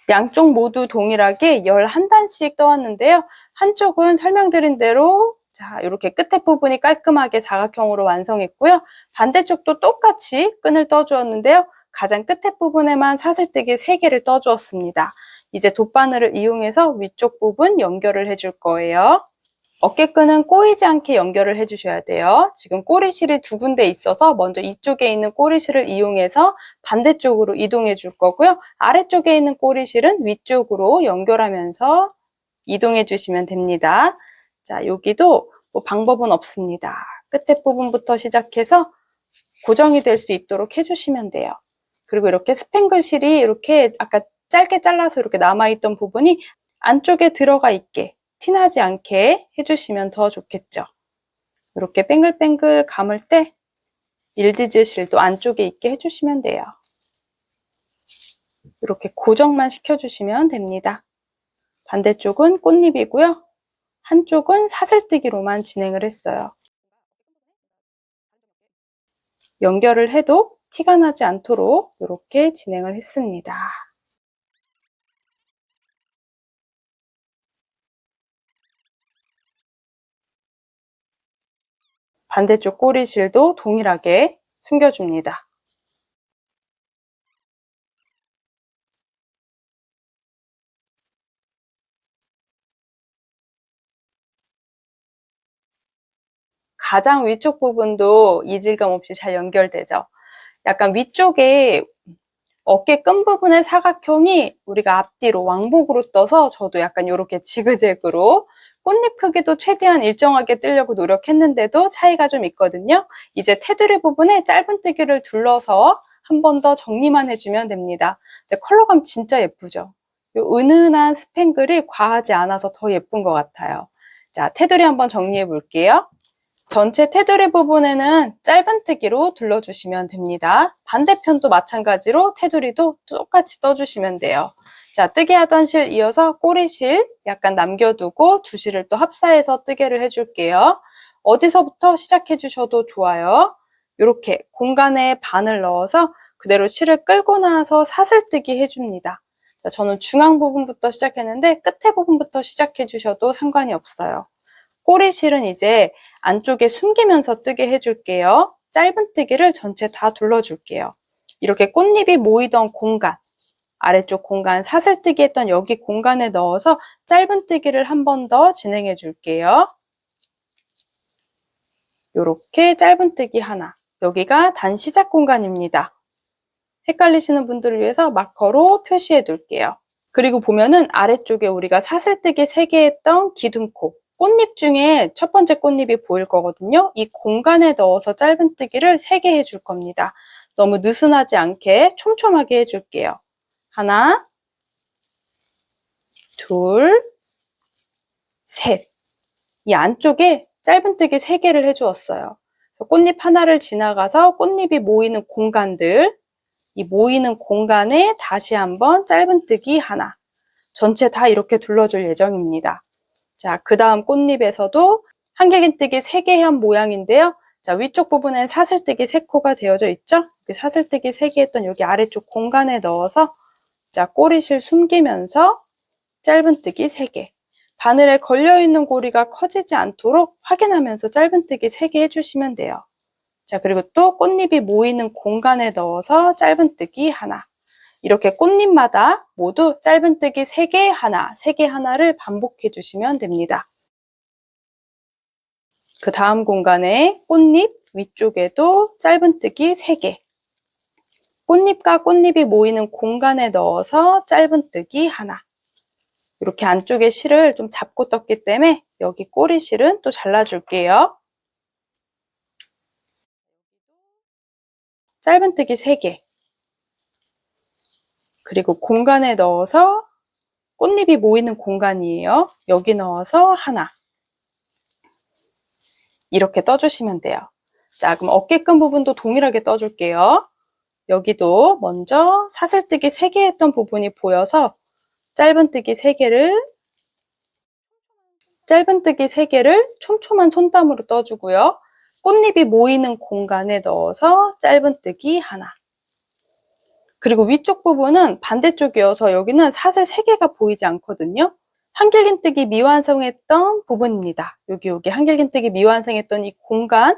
양쪽 모두 동일하게 11단씩 떠왔는데요. 한쪽은 설명드린 대로 자, 이렇게 끝에 부분이 깔끔하게 사각형으로 완성했고요. 반대쪽도 똑같이 끈을 떠주었는데요. 가장 끝에 부분에만 사슬뜨기 3개를 떠주었습니다. 이제 돗바늘을 이용해서 위쪽 부분 연결을 해줄 거예요. 어깨끈은 꼬이지 않게 연결을 해주셔야 돼요. 지금 꼬리실이 2군데 있어서 먼저 이쪽에 있는 꼬리실을 이용해서 반대쪽으로 이동해 줄 거고요. 아래쪽에 있는 꼬리실은 위쪽으로 연결하면서 이동해 주시면 됩니다. 자, 여기도 뭐 방법은 없습니다. 끝에 부분부터 시작해서 고정이 될 수 있도록 해주시면 돼요. 그리고 이렇게 스팽글 실이 이렇게 아까 짧게 잘라서 이렇게 남아있던 부분이 안쪽에 들어가 있게 티나지 않게 해주시면 더 좋겠죠. 이렇게 뱅글뱅글 감을 때 일디즈 실도 안쪽에 있게 해주시면 돼요. 이렇게 고정만 시켜주시면 됩니다. 반대쪽은 꽃잎이고요. 한쪽은 사슬뜨기로만 진행을 했어요. 연결을 해도 티가 나지 않도록 이렇게 진행을 했습니다. 반대쪽 꼬리실도 동일하게 숨겨줍니다. 가장 위쪽 부분도 이질감 없이 잘 연결되죠. 약간 위쪽에 어깨 끈 부분의 사각형이 우리가 앞뒤로 왕복으로 떠서 저도 약간 이렇게 지그재그로 꽃잎 크기도 최대한 일정하게 뜨려고 노력했는데도 차이가 좀 있거든요. 이제 테두리 부분에 짧은뜨기를 둘러서 한 번 더 정리만 해주면 됩니다. 근데 컬러감 진짜 예쁘죠? 이 은은한 스팽글이 과하지 않아서 더 예쁜 것 같아요. 자, 테두리 한번 정리해 볼게요. 전체 테두리 부분에는 짧은뜨기로 둘러주시면 됩니다. 반대편도 마찬가지로 테두리도 똑같이 떠주시면 돼요. 자, 뜨개 하던 실 이어서 꼬리실 약간 남겨두고 두 실을 또 합사해서 뜨개를 해줄게요. 어디서부터 시작해 주셔도 좋아요. 이렇게 공간에 반을 넣어서 그대로 실을 끌고 나서 사슬뜨기 해줍니다. 자, 저는 중앙 부분부터 시작했는데 끝에 부분부터 시작해 주셔도 상관이 없어요. 꼬리실은 이제 안쪽에 숨기면서 뜨게 해줄게요. 짧은뜨기를 전체 다 둘러줄게요. 이렇게 꽃잎이 모이던 공간, 아래쪽 공간, 사슬뜨기 했던 여기 공간에 넣어서 짧은뜨기를 한 번 더 진행해 줄게요. 이렇게 짧은뜨기 하나, 여기가 단 시작 공간입니다. 헷갈리시는 분들을 위해서 마커로 표시해 둘게요. 그리고 보면은 아래쪽에 우리가 사슬뜨기 3개 했던 기둥코, 꽃잎 중에 첫 번째 꽃잎이 보일 거거든요. 이 공간에 넣어서 짧은뜨기를 3개 해줄 겁니다. 너무 느슨하지 않게 촘촘하게 해줄게요. 하나, 둘, 셋. 이 안쪽에 짧은뜨기 3개를 해주었어요. 꽃잎 하나를 지나가서 꽃잎이 모이는 공간들, 이 모이는 공간에 다시 한번 짧은뜨기 하나. 전체 다 이렇게 둘러줄 예정입니다. 자, 그 다음 꽃잎에서도 한길긴뜨기 3개 한 모양인데요. 자, 위쪽 부분엔 사슬뜨기 3코가 되어져 있죠? 사슬뜨기 3개 했던 여기 아래쪽 공간에 넣어서 자, 꼬리실 숨기면서 짧은뜨기 3개. 바늘에 걸려있는 고리가 커지지 않도록 확인하면서 짧은뜨기 3개 해주시면 돼요. 자, 그리고 또 꽃잎이 모이는 공간에 넣어서 짧은뜨기 하나. 이렇게 꽃잎마다 모두 짧은뜨기 3개 하나, 3개 하나를 반복해 주시면 됩니다. 그 다음 공간에 꽃잎 위쪽에도 짧은뜨기 3개. 꽃잎과 꽃잎이 모이는 공간에 넣어서 짧은뜨기 하나. 이렇게 안쪽에 실을 좀 잡고 떴기 때문에 여기 꼬리실은 또 잘라줄게요. 짧은뜨기 3개. 그리고 공간에 넣어서 꽃잎이 모이는 공간이에요. 여기 넣어서 하나. 이렇게 떠주시면 돼요. 자, 그럼 어깨끈 부분도 동일하게 떠줄게요. 여기도 먼저 사슬뜨기 3개 했던 부분이 보여서 짧은뜨기 3개를 촘촘한 손땀으로 떠주고요. 꽃잎이 모이는 공간에 넣어서 짧은뜨기 하나. 그리고 위쪽 부분은 반대쪽이어서 여기는 사슬 3개가 보이지 않거든요. 한길긴뜨기 미완성했던 부분입니다. 여기 한길긴뜨기 미완성했던 이 공간,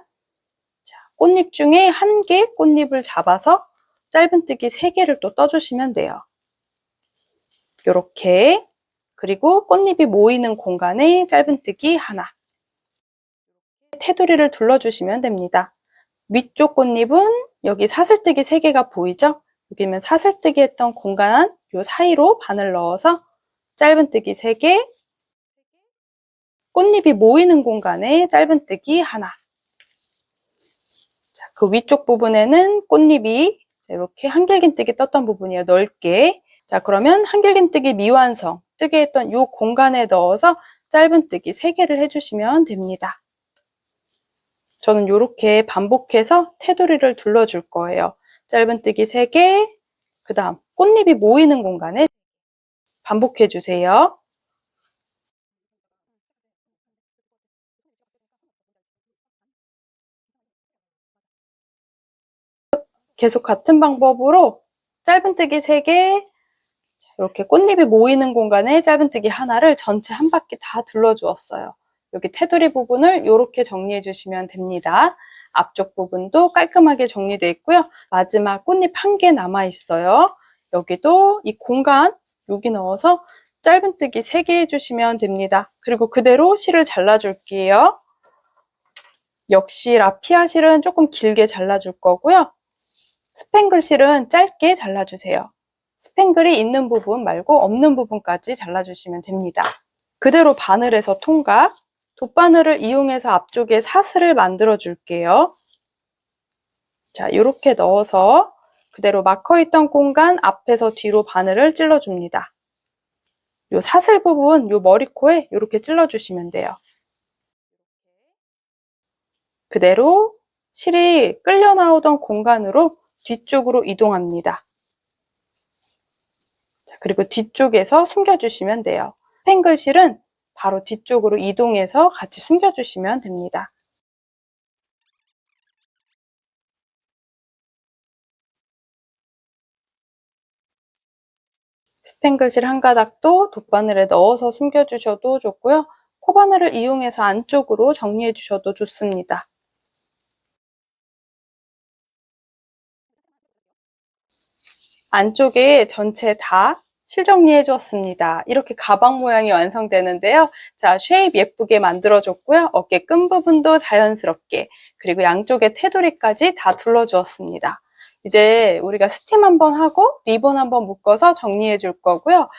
자, 꽃잎 중에 1개 꽃잎을 잡아서 짧은뜨기 3개를 또 떠주시면 돼요. 이렇게. 그리고 꽃잎이 모이는 공간에 짧은뜨기 하나. 테두리를 둘러주시면 됩니다. 위쪽 꽃잎은 여기 사슬뜨기 3개가 보이죠? 여기면 사슬뜨기 했던 공간 요 사이로 바늘 넣어서 짧은뜨기 3개, 꽃잎이 모이는 공간에 짧은뜨기 하나. 자, 그 위쪽 부분에는 꽃잎이 이렇게 한길긴뜨기 떴던 부분이에요. 넓게. 자, 그러면 한길긴뜨기 미완성 뜨게 했던 요 공간에 넣어서 짧은뜨기 3개를 해주시면 됩니다. 저는 이렇게 반복해서 테두리를 둘러줄 거예요. 짧은뜨기 3개, 그 다음 꽃잎이 모이는 공간에 반복해 주세요. 계속 같은 방법으로 짧은뜨기 3개, 이렇게 꽃잎이 모이는 공간에 짧은뜨기 하나를 전체 한 바퀴 다 둘러주었어요. 여기 테두리 부분을 이렇게 정리해 주시면 됩니다. 앞쪽 부분도 깔끔하게 정리되어 있고요. 마지막 꽃잎 1개 남아 있어요. 여기도 이 공간 여기 넣어서 짧은뜨기 3개 해주시면 됩니다. 그리고 그대로 실을 잘라줄게요. 역시 라피아 실은 조금 길게 잘라줄 거고요. 스팽글 실은 짧게 잘라주세요. 스팽글이 있는 부분 말고 없는 부분까지 잘라주시면 됩니다. 그대로 바늘에서 통각, 돗바늘을 이용해서 앞쪽에 사슬을 만들어 줄게요. 자, 이렇게 넣어서 그대로 막혀 있던 공간 앞에서 뒤로 바늘을 찔러줍니다. 요 사슬 부분, 요 머리코에 이렇게 찔러주시면 돼요. 그대로 실이 끌려 나오던 공간으로 뒤쪽으로 이동합니다. 자, 그리고 뒤쪽에서 숨겨주시면 돼요. 스팽글실은 바로 뒤쪽으로 이동해서 같이 숨겨주시면 됩니다. 스팽글실 한 가닥도 돗바늘에 넣어서 숨겨주셔도 좋고요. 코바늘을 이용해서 안쪽으로 정리해 주셔도 좋습니다. 안쪽에 전체 다 실정리해 주었습니다. 이렇게 가방 모양이 완성되는데요. 자, 쉐입 예쁘게 만들어줬고요. 어깨 끈 부분도 자연스럽게, 그리고 양쪽에 테두리까지 다 둘러주었습니다. 이제 우리가 스팀 한번 하고 리본 한번 묶어서 정리해 줄 거고요.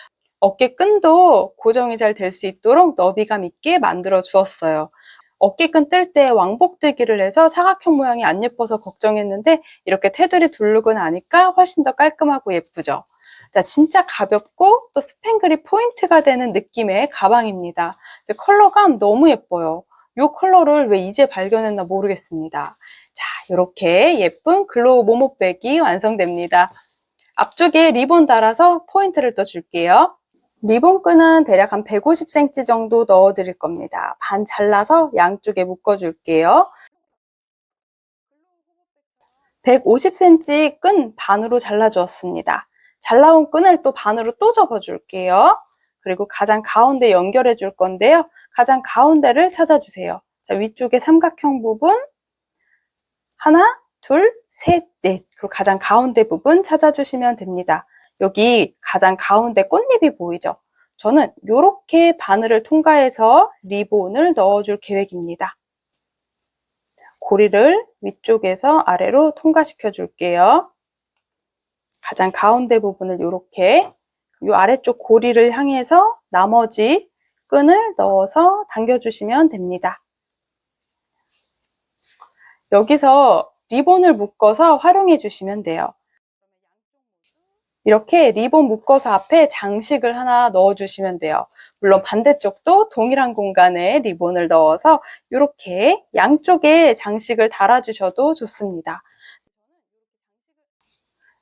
어깨 끈도 고정이 잘 될 수 있도록 너비감 있게 만들어 주었어요. 어깨끈 뜰 때 왕복뜨기를 해서 사각형 모양이 안 예뻐서 걱정했는데 이렇게 테두리 두르고 나니까 훨씬 더 깔끔하고 예쁘죠. 자, 진짜 가볍고 또 스팽글이 포인트가 되는 느낌의 가방입니다. 컬러감 너무 예뻐요. 이 컬러를 왜 이제 발견했나 모르겠습니다. 자, 이렇게 예쁜 글로우 모모백이 완성됩니다. 앞쪽에 리본 달아서 포인트를 또 줄게요. 리본 끈은 대략 한 150cm 정도 넣어 드릴 겁니다. 반 잘라서 양쪽에 묶어 줄게요. 150cm 끈 반으로 잘라 주었습니다. 잘라온 끈을 또 반으로 또 접어 줄게요. 그리고 가장 가운데 연결해 줄 건데요. 가장 가운데를 찾아주세요. 자, 위쪽에 삼각형 부분 하나, 둘, 셋, 넷. 그리고 가장 가운데 부분 찾아주시면 됩니다. 여기 가장 가운데 꽃잎이 보이죠? 저는 이렇게 바늘을 통과해서 리본을 넣어줄 계획입니다. 고리를 위쪽에서 아래로 통과시켜 줄게요. 가장 가운데 부분을 이렇게 이 아래쪽 고리를 향해서 나머지 끈을 넣어서 당겨주시면 됩니다. 여기서 리본을 묶어서 활용해 주시면 돼요. 이렇게 리본 묶어서 앞에 장식을 하나 넣어주시면 돼요. 물론 반대쪽도 동일한 공간에 리본을 넣어서 이렇게 양쪽에 장식을 달아주셔도 좋습니다.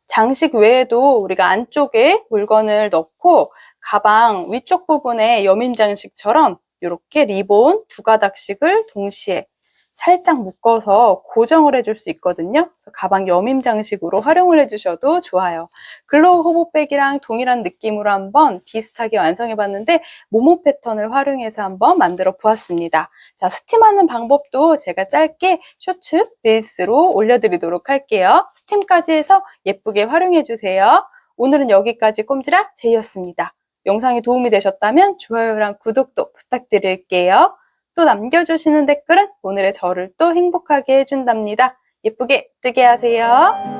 장식 외에도 우리가 안쪽에 물건을 넣고 가방 위쪽 부분에 여민 장식처럼 이렇게 리본 두 가닥씩을 동시에 살짝 묶어서 고정을 해줄 수 있거든요. 그래서 가방 여밈 장식으로 활용을 해주셔도 좋아요. 글로우 호보백이랑 동일한 느낌으로 한번 비슷하게 완성해봤는데 모모 패턴을 활용해서 한번 만들어 보았습니다. 자, 스팀하는 방법도 제가 짧게 쇼츠, 릴스로 올려드리도록 할게요. 스팀까지 해서 예쁘게 활용해주세요. 오늘은 여기까지 꼼지락 제이였습니다. 영상이 도움이 되셨다면 좋아요랑 구독도 부탁드릴게요. 또 남겨주시는 댓글은 오늘의 저를 또 행복하게 해준답니다. 예쁘게 뜨게 하세요.